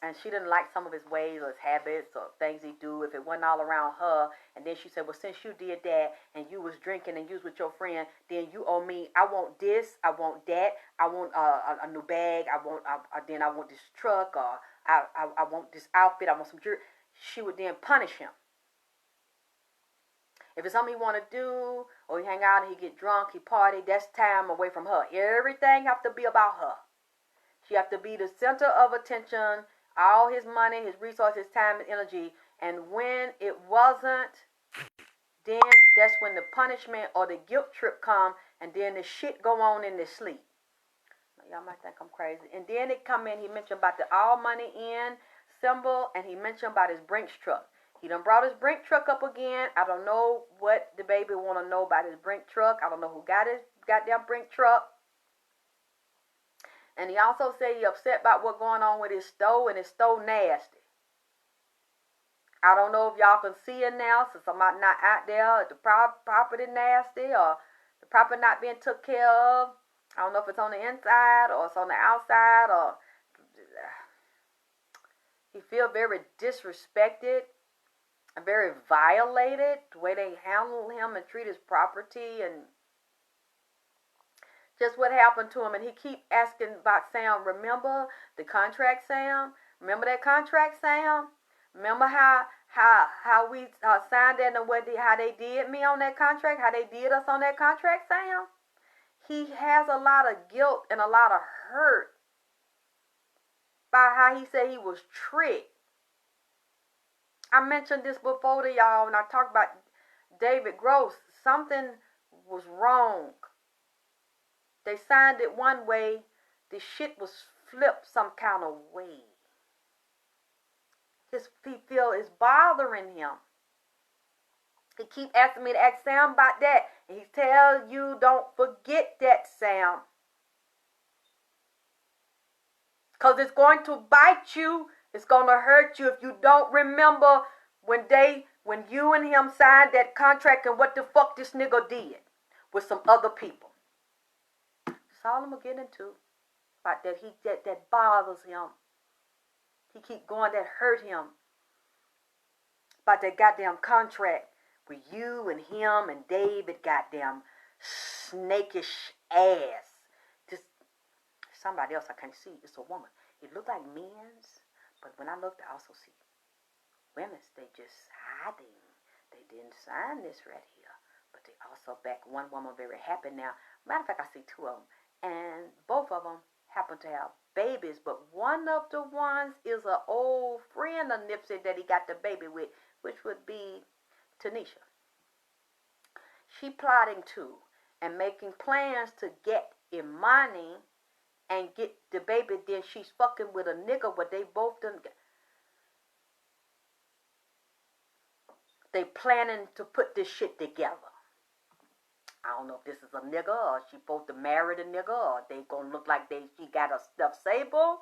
and she didn't like some of his ways or his habits or things he do if it wasn't all around her. And then she said, well, since you did that and you was drinking and you was with your friend, then you owe me. I want this. I want that. I want a new bag. Then I want this truck, or I want this outfit. I want some jewelry. She would then punish him. If it's something he want to do, or he hang out and he get drunk, he party, that's time away from her. Everything have to be about her. She have to be the center of attention. All his money, his resources, time, and energy. And when it wasn't, then that's when the punishment or the guilt trip come, and then the shit go on in the sleep. Y'all might think I'm crazy. And then it come in, he mentioned about the all money in symbol, and he mentioned about his Brinks truck. He done brought his Brink truck up again. I don't know what the baby want to know about his Brink truck. I don't know who got his goddamn Brink truck. And he also said he upset about what's going on with his stove, and his stove nasty. I don't know if y'all can see it now, since I'm not out there. If the property nasty, or the property not being took care of. I don't know if it's on the inside or it's on the outside, or he feel very disrespected and very violated the way they handle him and treat his property and just what happened to him. And he keep asking about Sam. Remember the contract, Sam? Remember that contract, Sam? Remember how we signed that and how they did me on that contract? How they did us on that contract, Sam? He has a lot of guilt and a lot of hurt by how he said he was tricked. I mentioned this before to y'all when I talked about David Gross. Something was wrong. They signed it one way. The shit was flipped some kind of way. He feel it's bothering him. He keep asking me to ask Sam about that. And he tell you, don't forget that, Sam. Because it's going to bite you. It's going to hurt you if you don't remember when you and him signed that contract and what the fuck this nigga did with some other people. That's all I'm going to get into. About that bothers him. He keep going, that hurt him. About that goddamn contract with you and him and David, goddamn snakish ass. Just somebody else I can't see. It's a woman. It looked like men's, but when I looked, I also see women's. They just hiding. They didn't sign this right here, but they also back one woman very happy now. Matter of fact, I see two of them, and both of them happen to have babies, but one of the ones is an old friend of Nipsey that he got the baby with, which would be Tanisha. She plotting too and making plans to get Imani and get the baby. Then she's fucking with a nigga, but they both done. They planning to put this shit together. I don't know if this is a nigga or she supposed to marry the nigga, or they gonna look like she got a stuffed sable.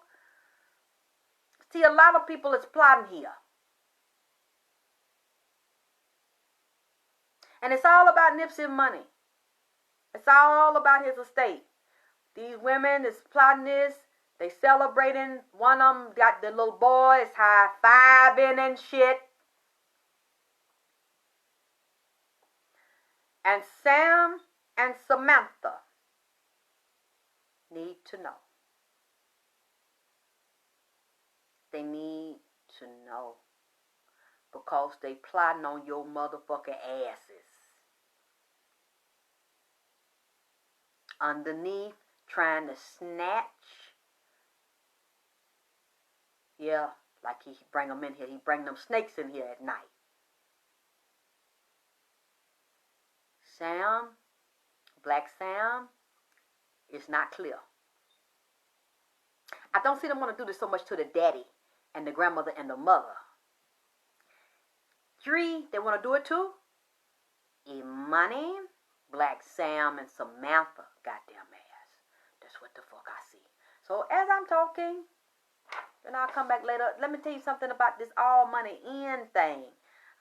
See, a lot of people is plotting here. And it's all about Nipsey's money. It's all about his estate. These women is plotting this. They celebrating. One of them got the little boys high-fiving and shit. And Sam and Samantha need to know. They need to know. Because they plotting on your motherfucking asses. Underneath, trying to snatch. Yeah, like he bring them in here. He bring them snakes in here at night. Sam, Black Sam, is not clear. I don't see them want to do this so much to the daddy and the grandmother and the mother. 3, they want to do it to Imani, Black Sam, and Samantha. Goddamn ass. That's what the fuck I see. So as I'm talking, and I'll come back later, let me tell you something about this all money in thing.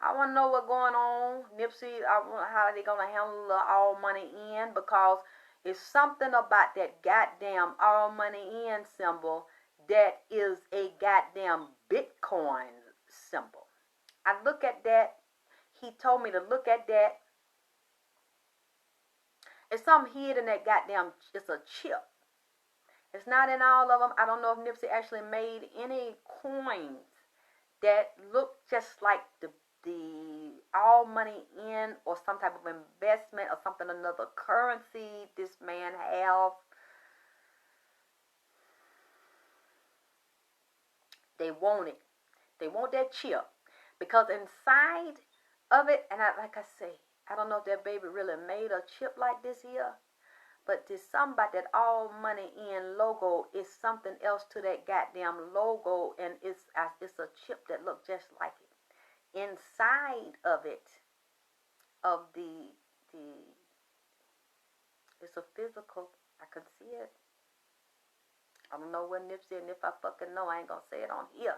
I want to know what's going on. Nipsey, how are they going to handle the all money in? Because it's something about that goddamn all money in symbol that is a goddamn Bitcoin symbol. I look at that. He told me to look at that. It's something hid in that goddamn, it's a chip. It's not in all of them. I don't know if Nipsey actually made any coins that look just like the all money in or some type of investment or something, another currency this man have. They want it. They want that chip. Because inside of it, and like I say, I don't know if that baby really made a chip like this here. But there's something about that all money in logo is something else to that goddamn logo. And it's a chip that looks just like it. Inside of it, of the it's a physical, I can see it. I don't know what Nipsey, and if I fucking know, I ain't gonna say it on here.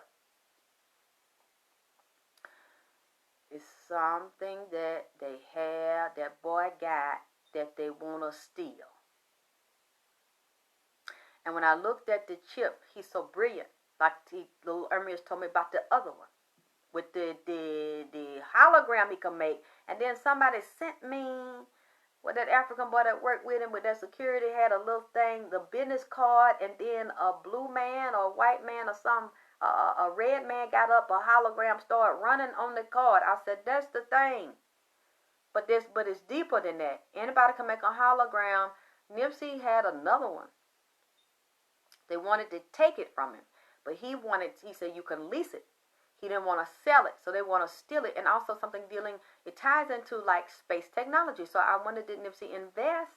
It's something that they have, that boy got, that they wanna steal. And when I looked at the chip, he's so brilliant. Like little Ermias told me about the other one. With the hologram he can make. And then somebody sent me, with that African boy that worked with him, with that security, had a little thing, the business card, and then a blue man or a white man or some, a red man got up, a hologram started running on the card. I said, that's the thing. But it's deeper than that. Anybody can make a hologram. Nipsey had another one. They wanted to take it from him. But he said you can lease it. He didn't want to sell it, so they want to steal it. And also something it ties into like space technology. So I wondered, did Nipsey invest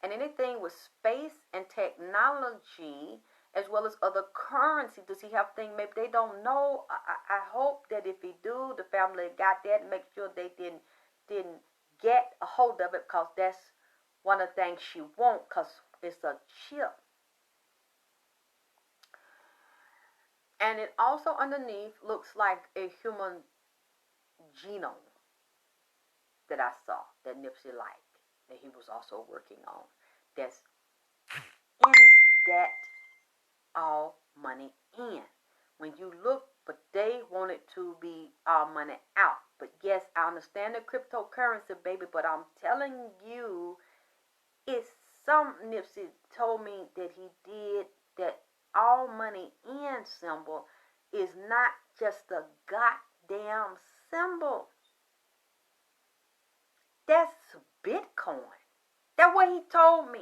in anything with space and technology as well as other currency? Does he have things maybe they don't know? I hope that if he do, the family got that and make sure they didn't get a hold of it, because that's one of the things she won't, because it's a chip. And it also underneath looks like a human genome that I saw that Nipsey liked, that he was also working on. That's in that all money in. When you look, but they want it to be all money out. But yes, I understand the cryptocurrency, baby, but I'm telling you, it's some Nipsey told me that he did that all money in symbol is not just a goddamn symbol. That's Bitcoin. That's what he told me.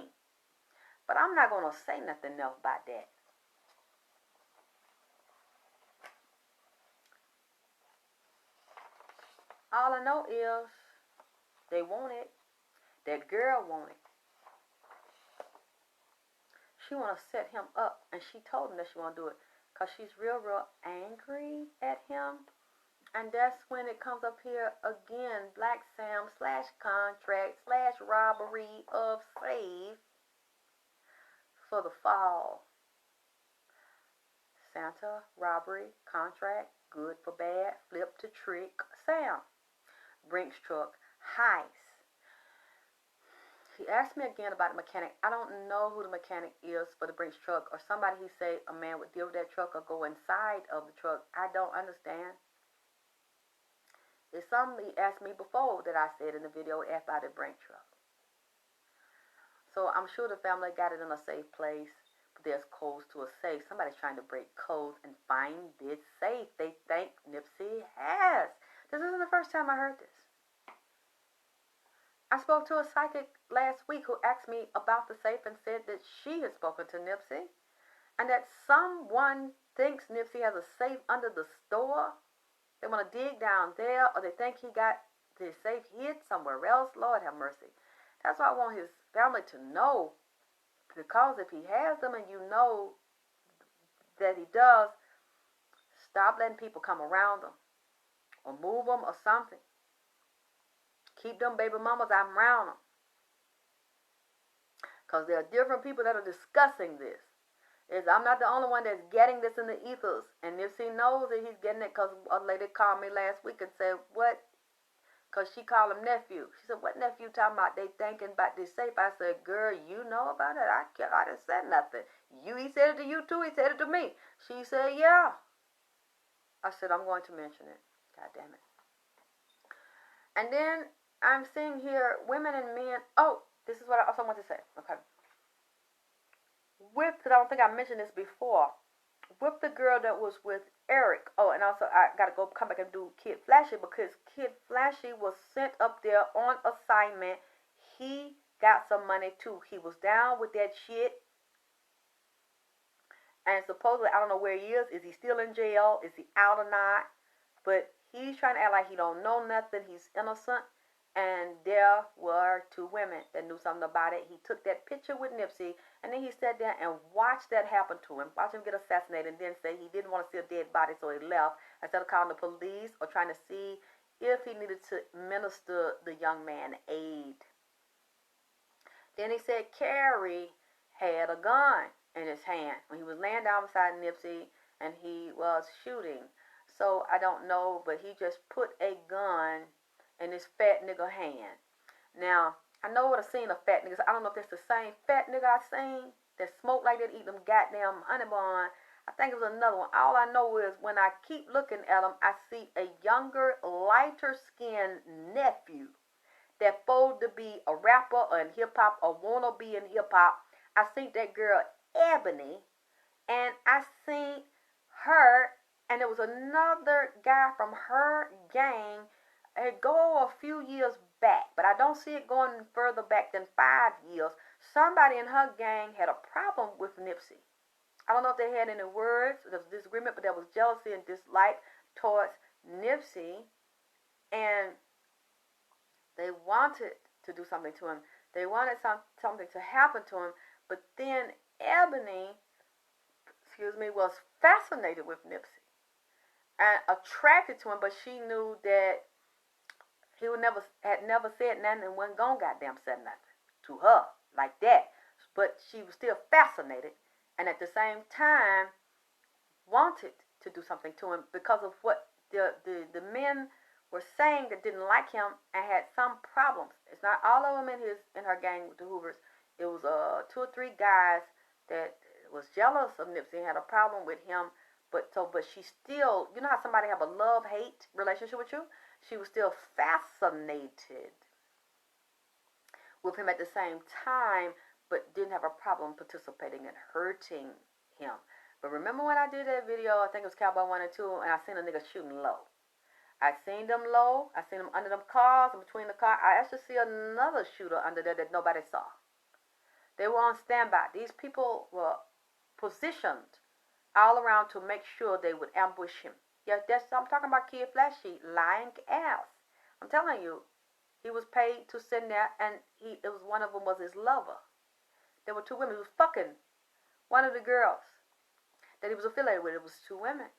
But I'm not going to say nothing else about that. All I know is they want it. That girl want it. She want to set him up, and she told him that she want to do it because she's real angry at him. And that's when it comes up here again, Black Sam / contract / robbery of slave for the fall. Santa, robbery, contract, good for bad, flip to trick, Sam. Brinks truck, heist. He asked me again about the mechanic. I don't know who the mechanic is for the Brinks truck, or somebody he say a man would deal with that truck or go inside of the truck. I don't understand. It's something he asked me before that I said in the video about the brake truck. So I'm sure the family got it in a safe place. But there's codes to a safe. Somebody's trying to break codes and find this safe they think Nipsey has. This isn't the first time I heard this. I spoke to a psychic last week who asked me about the safe and said that she had spoken to Nipsey and that someone thinks Nipsey has a safe under the store. They want to dig down there, or they think he got the safe hid somewhere else. Lord have mercy. That's why I want his family to know, because if he has them and you know that he does, stop letting people come around them or move them or something. Keep them baby mamas out around them, because there are different people that are discussing this. I'm not the only one that's getting this in the ethers. And Nipsey knows that he's getting it, because a lady called me last week and said, what? Because she called him nephew. She said, what nephew talking about? They thinking about this safe. I said, girl, you know about it? I didn't say nothing. He said it to you too. He said it to me. She said, yeah. I said, I'm going to mention it. God damn it. And then I'm seeing here women and men. Oh, this is what I also want to say. Okay. Because I don't think I mentioned this before, with the girl that was with Eric. Oh, and also I got to come back and do Kid Flashy, because Kid Flashy was sent up there on assignment. He got some money too. He was down with that shit. And supposedly, I don't know where he is. Is he still in jail? Is he out or not? But he's trying to act like he don't know nothing. He's innocent. And there were two women that knew something about it. He took that picture with Nipsey, and then he sat there and watched that happen to him. Watch him get assassinated, and then say he didn't want to see a dead body, so he left instead of calling the police or trying to see if he needed to minister the young man aid. Then he said Carrie had a gun in his hand when he was laying down beside Nipsey, and he was shooting. So I don't know, but he just put a gun in this fat nigga hand. Now, I know what I've seen of fat niggas. I don't know if that's the same fat nigga I seen that smoke like that, eat them goddamn honey bun. I think it was another one. All I know is when I keep looking at him, I see a younger, lighter skinned nephew that supposed to be a rapper or in hip hop or wanna be in hip hop. I seen that girl Ebony, and I seen her, and there was another guy from her gang. It go a few years back, but I don't see it going further back than 5 years. Somebody in her gang had a problem with Nipsey. I don't know if they had any words, there was disagreement, but there was jealousy and dislike towards Nipsey, and they wanted to do something to him. They wanted something to happen to him, but then Ebony, was fascinated with Nipsey and attracted to him, but she knew that he had never said nothing and wasn't gonna goddamn say nothing to her like that. But she was still fascinated, and at the same time wanted to do something to him because of what the men were saying that didn't like him and had some problems. It's not all of them in her gang with the Hoovers. It was 2 or 3 guys that was jealous of Nipsey and had a problem with him. But she still, you know how somebody have a love-hate relationship with you? She was still fascinated with him at the same time, but didn't have a problem participating in hurting him. But remember when I did that video, I think it was Cowboy 1 and 2, and I seen a nigga shooting low. I seen them low. I seen them under them cars and between the car. I actually see another shooter under there that nobody saw. They were on standby. These people were positioned all around to make sure they would ambush him. Yeah, I'm talking about Kid Flashy, lying ass. I'm telling you, he was paid to sit there, and it was one of them was his lover. There were 2 women. He was fucking one of the girls that he was affiliated with. It was 2 women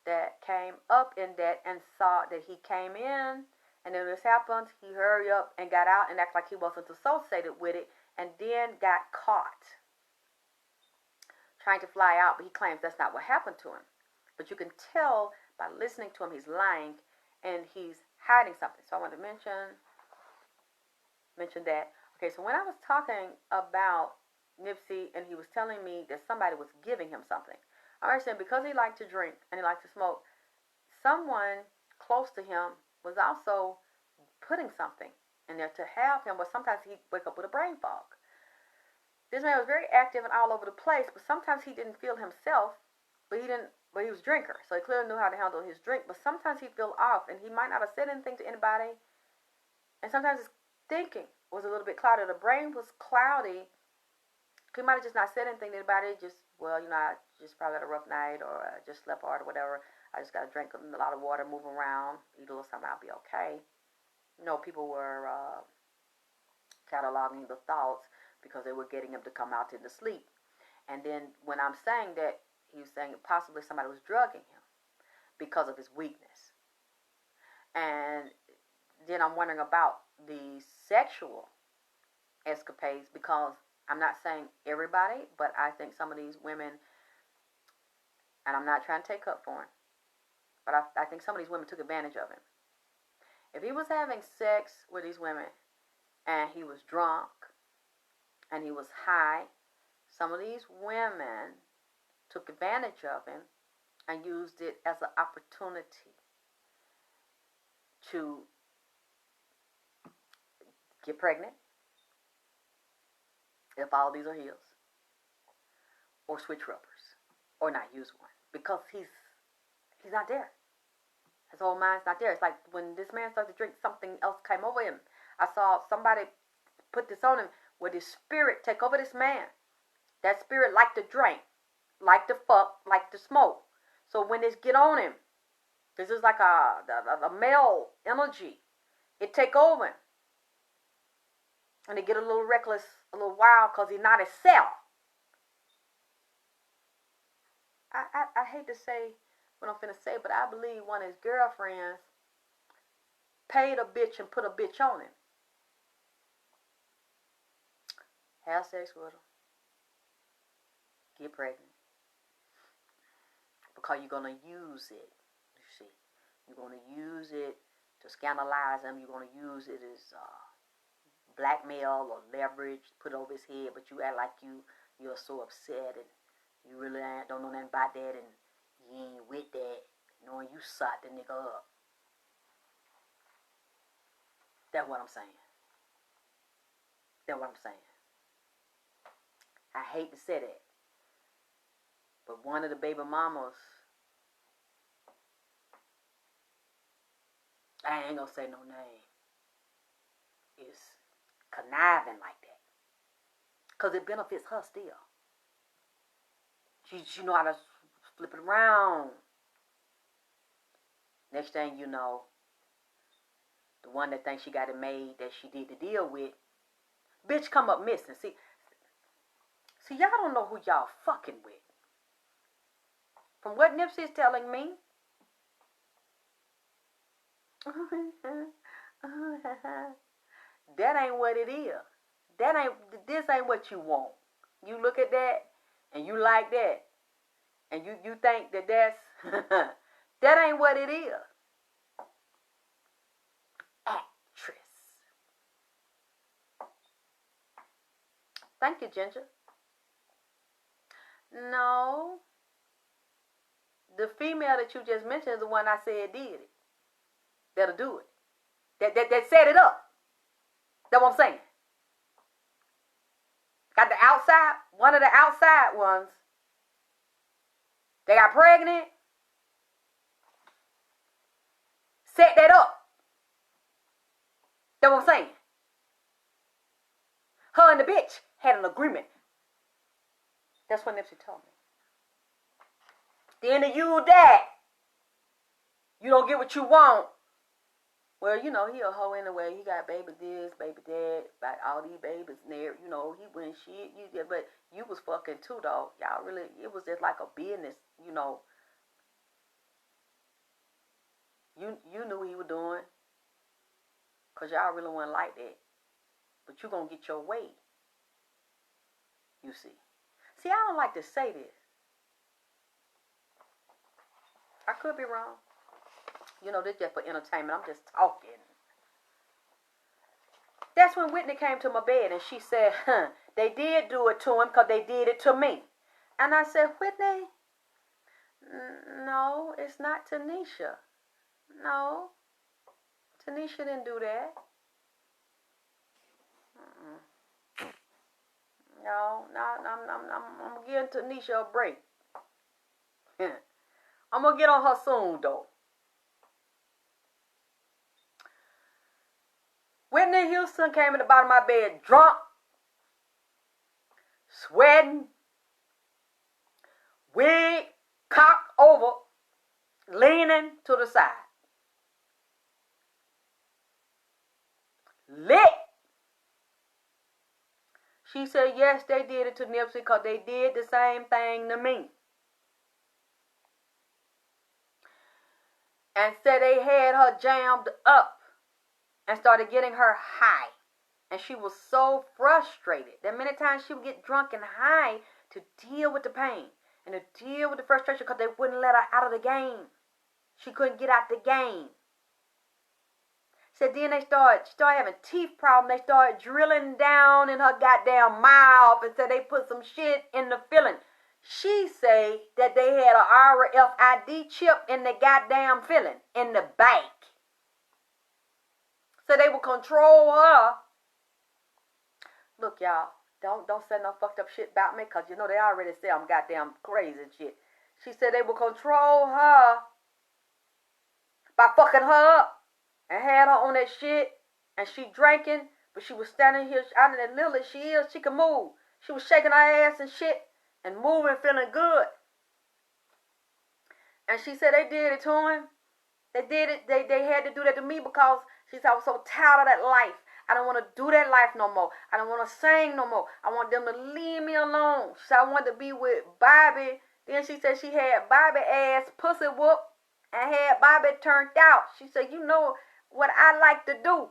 that came up in that and saw that he came in, and then this happened, he hurried up and got out and acted like he wasn't associated with it, and then got caught trying to fly out, but he claims that's not what happened to him. But you can tell by listening to him, he's lying and he's hiding something. So I want to mention that. Okay, so when I was talking about Nipsey and he was telling me that somebody was giving him something, I understand because he liked to drink and he liked to smoke, someone close to him was also putting something in there to have him, but sometimes he'd wake up with a brain fog. This man was very active and all over the place, but sometimes he didn't feel himself, but he was a drinker, so he clearly knew how to handle his drink, but sometimes he'd feel off, and he might not have said anything to anybody, and sometimes his thinking was a little bit cloudy. The brain was cloudy. He might have just not said anything to anybody, just, well, I just probably had a rough night, or I just slept hard, or whatever. I just got to drink a lot of water, move around, eat a little something, I'll be okay. People were cataloging the thoughts because they were getting him to come out into sleep. And then when I'm saying that, he was saying possibly somebody was drugging him because of his weakness. And then I'm wondering about the sexual escapades, because I'm not saying everybody, but I think some of these women, and I'm not trying to take up for him, but I think some of these women took advantage of him. If he was having sex with these women and he was drunk and he was high, some of these women took advantage of him and used it as an opportunity to get pregnant, if all these are heels, or switch rubbers, or not use one, because he's not there. His whole mind's not there. It's like when this man started to drink, something else came over him. I saw somebody put this on him, where this spirit take over this man. That spirit liked to drink, liked to fuck, liked to smoke. So when this get on him, this is like a male energy. It take over him. And they get a little reckless, a little wild, because he's not himself. I hate to say what I'm finna say, but I believe one of his girlfriends paid a bitch and put a bitch on him. Have sex with him. Get pregnant. Because you're going to use it. You see. You're going to use it to scandalize him. You're going to use it as blackmail or leverage, put over his head, but you act like you're so upset and you really don't know nothing about that, and you ain't with that, knowing you sought the nigga up. That's what I'm saying. That's what I'm saying. I hate to say that, but one of the baby mamas, I ain't gonna say no name, is conniving like that, because it benefits her still. She know how to flip it around. Next thing you know, the one that thinks she got it made, that she did the deal with, bitch come up missing. See, y'all don't know who y'all fucking with. From what Nipsey is telling me, that ain't what it is. This ain't what you want. You look at that and you like that, and you think that's that ain't what it is. Actress. Thank you, Ginger. No. The female that you just mentioned is the one I said did it. That'll do it. That set it up. That's what I'm saying. Got the outside, one of the outside ones. They got pregnant. Set that up. That's what I'm saying. Her and the bitch had an agreement. That's what Nipsey told me. Then you that. You don't get what you want. Well, he a hoe anyway. He got baby this, baby that, about all these babies there. He went shit. But you was fucking too, though. Y'all really, it was just like a business, You knew what he was doing. Because y'all really wasn't like that. But you going to get your way. You see. See, I don't like to say this. I could be wrong. This just for entertainment. I'm just talking. That's when Whitney came to my bed and she said, they did do it to him because they did it to me. And I said, Whitney, no, it's not Tanisha. No. Tanisha didn't do that. No, I'm gonna give Tanisha a break. I'm gonna get on her soon, though. Whitney Houston came in the bottom of my bed drunk, sweating, wig cocked over, leaning to the side. Lit. She said, yes, they did it to Nipsey because they did the same thing to me. And said they had her jammed up and started getting her high. And she was so frustrated that many times she would get drunk and high to deal with the pain and to deal with the frustration because they wouldn't let her out of the game. She couldn't get out the game. Said then she started having teeth problems. They started drilling down in her goddamn mouth and said they put some shit in the filling. She say that they had a RFID chip in the goddamn filling, in the bank. So they would control her. Look, y'all, don't say no fucked up shit about me, because you know they already say I'm goddamn crazy and shit. She said they would control her by fucking her up and had her on that shit, and she drinking, but she was standing here, out of that little as she is, she could move. She was shaking her ass and shit and moving, feeling good. And she said they did it to him. They did it. They had to do that to me because she said I was so tired of that life. I don't want to do that life no more. I don't want to sing no more. I want them to leave me alone. So I wanted to be with Bobby. Then she said she had Bobby ass pussy whoop and had Bobby turned out. She said, you know what I like to do.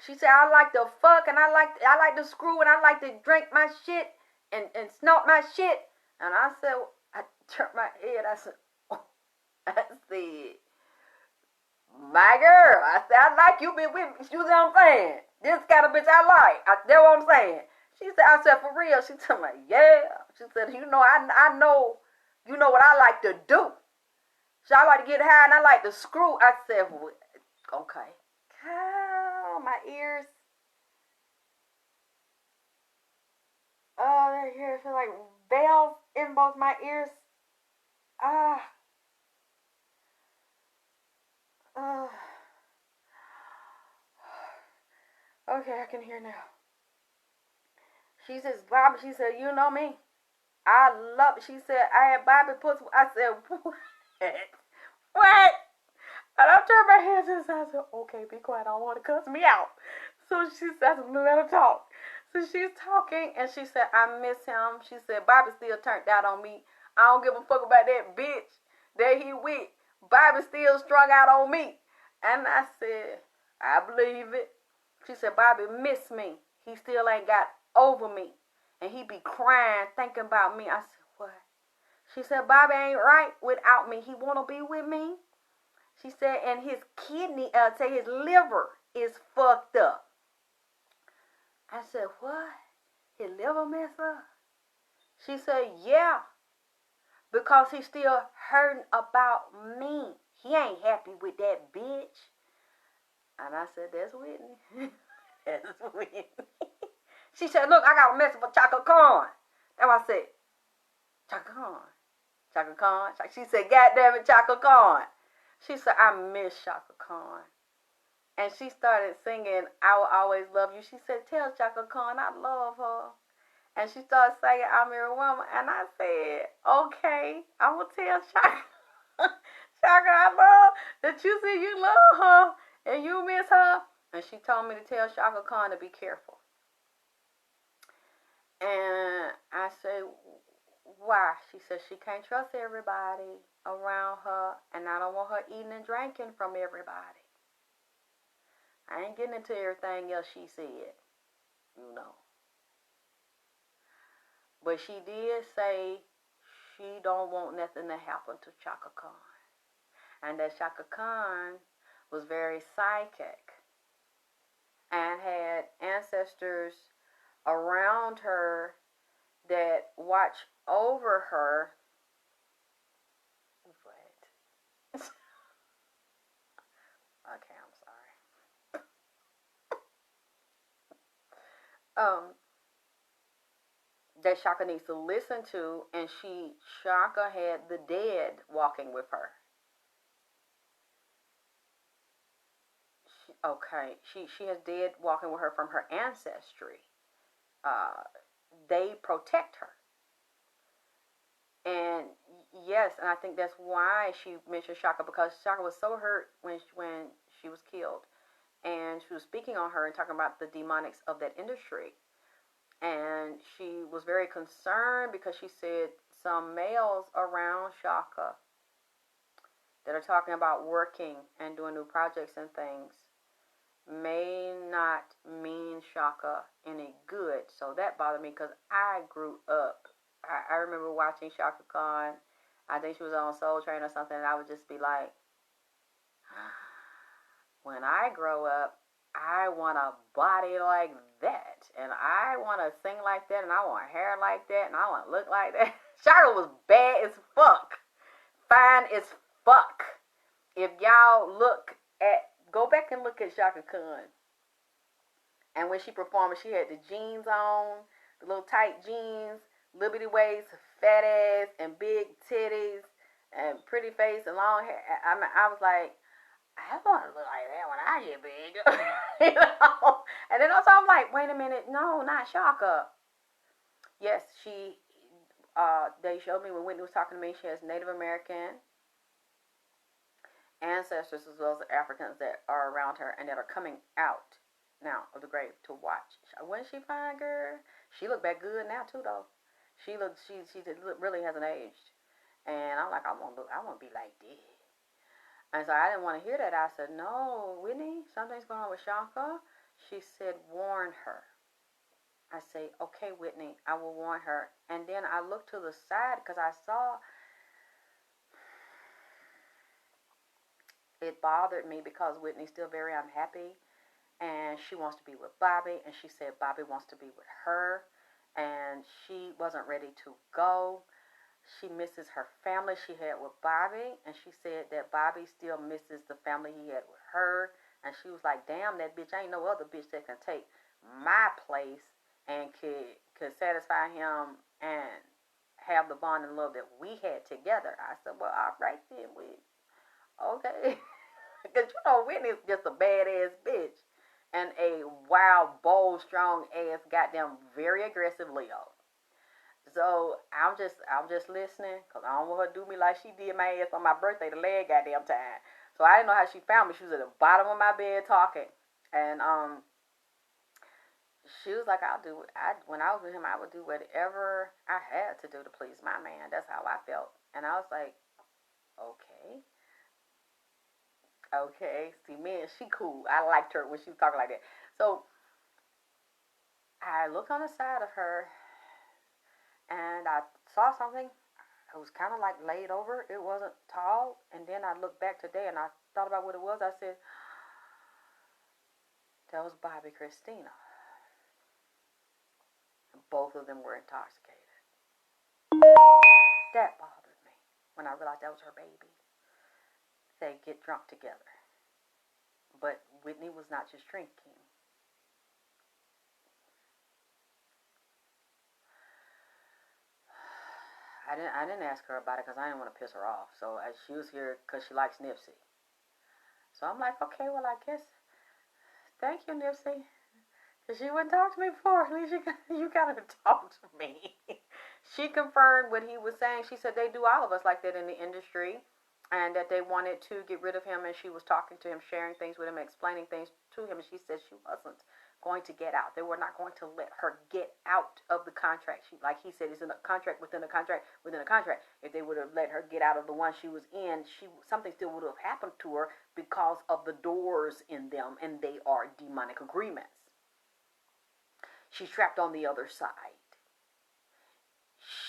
She said, I like to fuck and I like to screw and I like to drink my shit and snort my shit. And I said, I turned my head. I said, oh. I said, my girl. I said, I like you been with me. You know what I'm saying? This kind of bitch I like. That's what I'm saying. She said, I said, for real? She told me, yeah. She said, you know, I know, you know what I like to do. So I like to get high and I like to screw. I said, well, okay. Oh, my ears. Oh, their ears feel like bells in both my ears. Okay, I can hear now. She says, Bobby, she said, you know me. I love it. She said, I had Bobby pussy. I said, what? What? And I turned my head to the side. I said, okay, be quiet. I don't want to cuss me out. So she said, let her talk. So she's talking, and she said, I miss him. She said, Bobby still turned out on me. I don't give a fuck about that bitch that he with. Bobby still strung out on me. And I said, I believe it. She said, Bobby miss me. He still ain't got over me. And he be crying, thinking about me. I said, what? She said, Bobby ain't right without me. He want to be with me. She said, and his kidney, his liver is fucked up. I said, what? His liver messed up? She said, yeah. Because he's still hurting about me. He ain't happy with that bitch. And I said, that's Whitney. That's Whitney. She said, look, I got a message for Chaka Khan. That's what I said. Chaka Khan. Chaka Khan. She said, God damn it, Chaka Khan. She said, I miss Chaka Khan. And she started singing, I Will Always Love You. She said, tell Chaka Khan I love her. And she started singing, I'm Your Woman. And I said, okay, I'm going to tell Chaka. Chaka, I love that you say you love her and you miss her. And she told me to tell Chaka Khan to be careful. And I said, why? She said she can't trust everybody around her, and I don't want her eating and drinking from everybody. I ain't getting into everything else she said, you know. But she did say she don't want nothing to happen to Chaka Khan. And that Chaka Khan was very psychic and had ancestors around her that watch over her. What? Okay, I'm sorry. that Shaka needs to listen to, and Shaka had the dead walking with her. She has dead walking with her from her ancestry. They protect her, and yes, and I think that's why she mentioned Shaka, because Shaka was so hurt when she was killed, and she was speaking on her and talking about the demonics of that industry. And she was very concerned because she said some males around Shaka that are talking about working and doing new projects and things may not mean Shaka any good. So that bothered me because I grew up. I remember watching Shaka Khan. I think she was on Soul Train or something, and I would just be like, when I grow up, I want a body like that, and I want to sing like that, and I want hair like that, and I want to look like that. Shaka was bad as fuck, fine as fuck. If y'all go back and look at Shaka Khan, and when she performed, she had the jeans on, the little tight jeans, little bitty waist, fat ass, and big titties, and pretty face and long hair. I was like, I want to look like that when I get big. You know? And then also I'm like, wait a minute, no, not Shaka. Yes, they showed me when Whitney was talking to me, she has Native American ancestors as well as Africans that are around her and that are coming out now of the grave to watch. Wasn't she fine, girl? She looked back good now too, though. She really hasn't aged. And I'm like, I want to be like this. And so I didn't want to hear that. I said, no, Whitney, something's going on with Shaka. She said, warn her. I say, okay, Whitney, I will warn her. And then I looked to the side because I saw it bothered me because Whitney's still very unhappy. And she wants to be with Bobby. And she said Bobby wants to be with her. And she wasn't ready to go. She misses her family she had with Bobby, and she said that Bobby still misses the family he had with her. And she was like, damn, that bitch, ain't no other bitch that can take my place and could satisfy him and have the bond and love that we had together. I said, well, all right then, okay. Because you know Whitney's just a badass bitch and a wild, bold, strong ass, goddamn, very aggressive Leo. So I'm just listening because I don't want her to do me like she did my ass on my birthday the last goddamn time. So I didn't know how she found me. She was at the bottom of my bed talking, and she was like, "I'll do it." When I was with him, I would do whatever I had to do to please my man. That's how I felt, and I was like, "Okay, okay." See, man, she cool. I liked her when she was talking like that. So I looked on the side of her, and I saw something. It was kind of like laid over. It wasn't tall. And then I looked back today and I thought about what it was. I said, that was Bobby Christina. Both of them were intoxicated. That bothered me when I realized that was her baby. They get drunk together. But Whitney was not just drinking. I didn't ask her about it because I didn't want to piss her off. So she was here because she likes Nipsey. So I'm like, okay, well, I guess, thank you, Nipsey. Because she wouldn't talk to me before. At least you got to talk to me. She confirmed what he was saying. She said they do all of us like that in the industry. And that they wanted to get rid of him. And she was talking to him, sharing things with him, explaining things to him. And she said she wasn't going to get out. They were not going to let her get out of the contract. Like he said, it's in a contract within a contract within a contract. If they would have let her get out of the one she was in, something still would have happened to her because of the doors in them, and they are demonic agreements. She's trapped on the other side.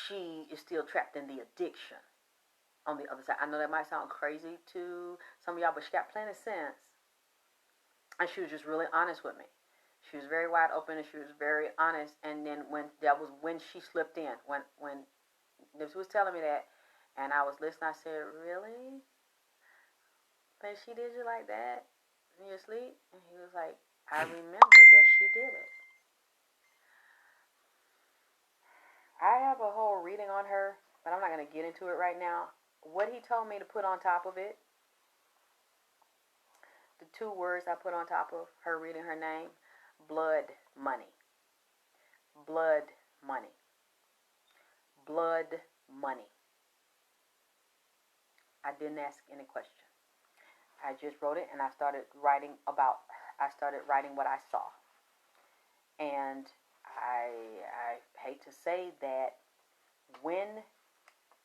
She is still trapped in the addiction on the other side. I know that might sound crazy to some of y'all, but she got plenty of sense. And she was just really honest with me. She was very wide open and she was very honest. And then when she slipped in, when Nipsey was telling me that, and I was listening, I said, really? But she did you like that in your sleep? And he was like, I remember that she did it. I have a whole reading on her, but I'm not going to get into it right now. What he told me to put on top of it, the 2 words I put on top of her reading her name, blood money. Blood money. Blood money. I didn't ask any question. I just wrote it and I started writing what I saw. And I hate to say that when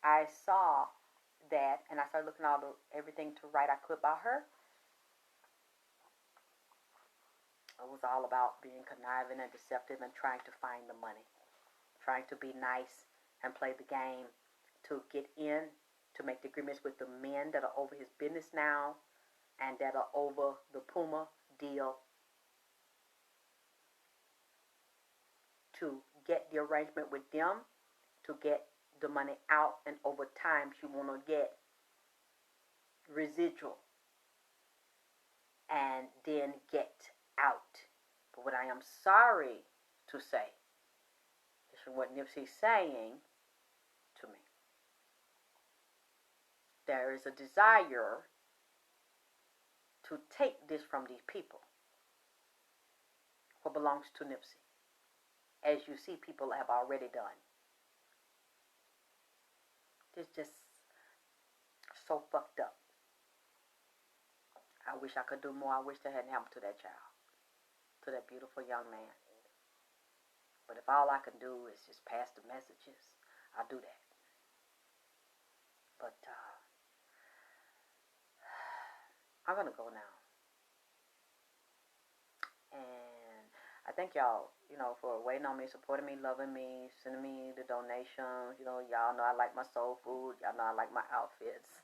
I saw that and I started looking at everything to write I could about her, it was all about being conniving and deceptive and trying to find the money, trying to be nice and play the game to get in, to make the agreements with the men that are over his business now and that are over the Puma deal, to get the arrangement with them, to get the money out, and over time she want to get residual and then get out. But what I am sorry to say is from what Nipsey's saying to me. There is a desire to take this from these people, what belongs to Nipsey, as you see people have already done. It's just so fucked up. I wish I could do more. I wish that hadn't happened to that child, to that beautiful young man. But if all I can do is just pass the messages, I'll do that. But I'm going to go now. And I thank y'all, for waiting on me, supporting me, loving me, sending me the donations. Y'all know I like my soul food. Y'all know I like my outfits.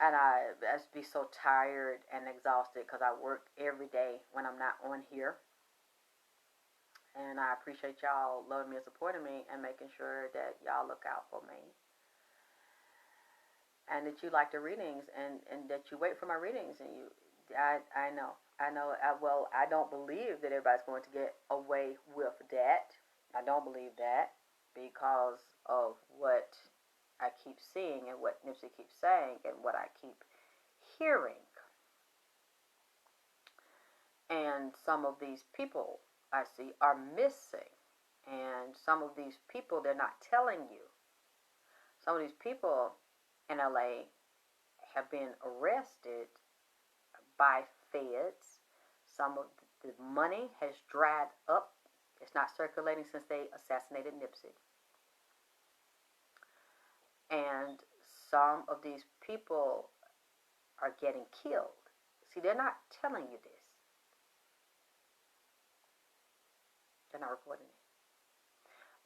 And I just be so tired and exhausted because I work every day when I'm not on here. And I appreciate y'all loving me and supporting me and making sure that y'all look out for me. And that you like the readings and that you wait for my readings. And I know. I don't believe that everybody's going to get away with that. I don't believe that because of what I keep seeing and what Nipsey keeps saying and what I keep hearing. And some of these people I see are missing. And some of these people, they're not telling you. Some of these people in LA have been arrested by feds. Some of the money has dried up. It's not circulating since they assassinated Nipsey. And some of these people are getting killed. See, they're not telling you this. They're not reporting it.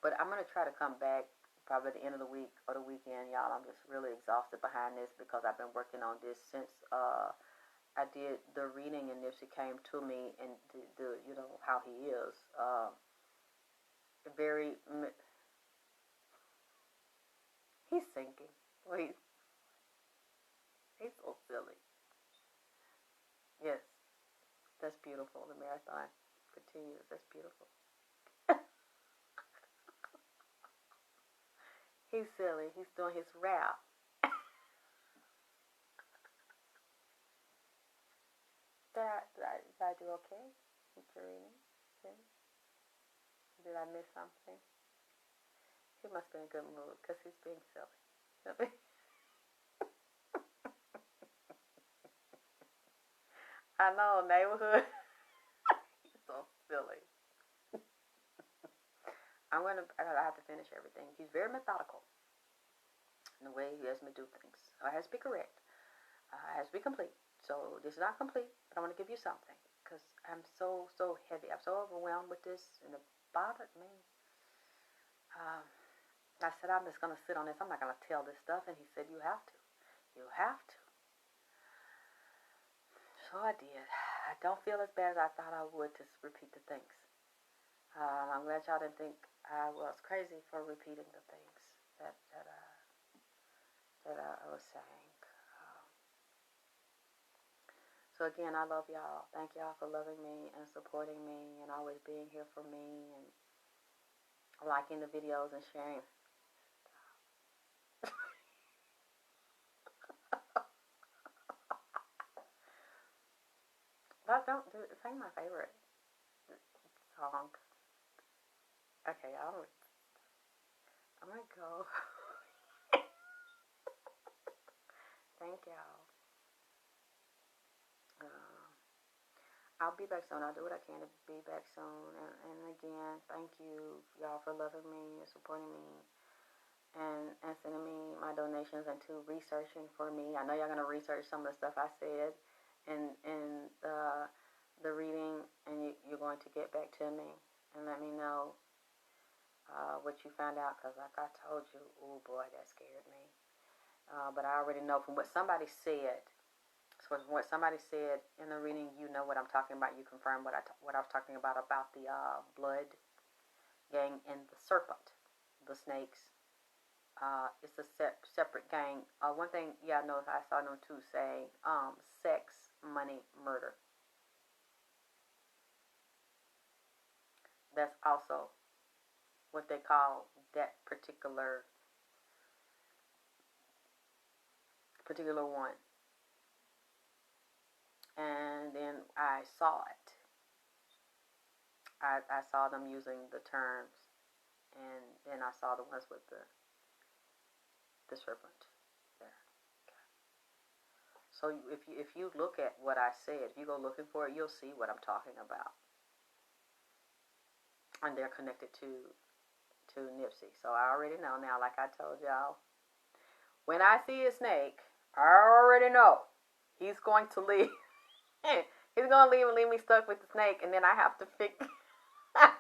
But I'm going to try to come back probably at the end of the week or the weekend, y'all. I'm just really exhausted behind this because I've been working on this since I did the reading and Nipsey came to me and the how he is. He's sinking. Wait. He's so silly. Yes. That's beautiful. The marathon continues. That's beautiful. He's silly. He's doing his rap. Did I do okay with your reading? Did I miss something? He must be in a good mood because he's being silly. I know, neighborhood. He's so silly. I have to finish everything. He's very methodical in the way he has me do things. It has to be correct. It has to be complete. So this is not complete, but I want to give you something because I'm so heavy. I'm so overwhelmed with this, and it bothered me. I said, I'm just going to sit on this. I'm not going to tell this stuff. And he said, you have to. You have to. So I did. I don't feel as bad as I thought I would to repeat the things. I'm glad y'all didn't think I was crazy for repeating the things that I was saying. So again, I love y'all. Thank y'all for loving me and supporting me and always being here for me. And liking the videos and sharing. But don't do it. Sing my favorite song. Okay, I'm gonna go. Thank y'all. I'll be back soon. I'll do what I can to be back soon. And again, thank you, y'all, for loving me and supporting me and sending me my donations and to researching for me. I know y'all going to research some of the stuff I said in the reading, and you're going to get back to me and let me know what you found out, because like I told you, oh boy, that scared me. But I already know from what somebody said. So what somebody said in the reading, you know what I'm talking about. You confirm what I was talking about the blood gang and the serpent, the snakes. It's a separate gang. One thing, yeah, I know I saw them too say sex, money, murder. That's also what they call that particular one. And then I saw it. I saw them using the terms, and then I saw the ones with the serpent there. Okay. So if you look at what I said, if you go looking for it, you'll see what I'm talking about, and they're connected to Nipsey. So I already know now. Like I told y'all, when I see a snake, I already know he's going to leave. He's going to leave and leave me stuck with the snake, and then I have to fix. I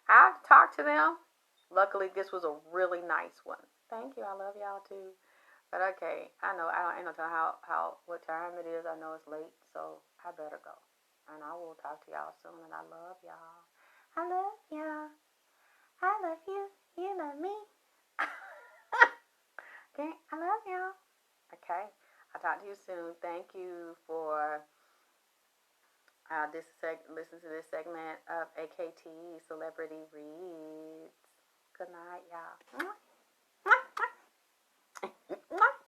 have to talk to them. Luckily, this was a really nice one. Thank you. I love y'all too. But okay, I know I ain't no telling what time it is. I know it's late, so I better go. And I will talk to y'all soon. And I love y'all. I love y'all. I love you. You love me. Okay, I love y'all. Okay, I'll talk to you soon. Thank you for listen to this segment of AKT Celebrity Reads. Good night, y'all.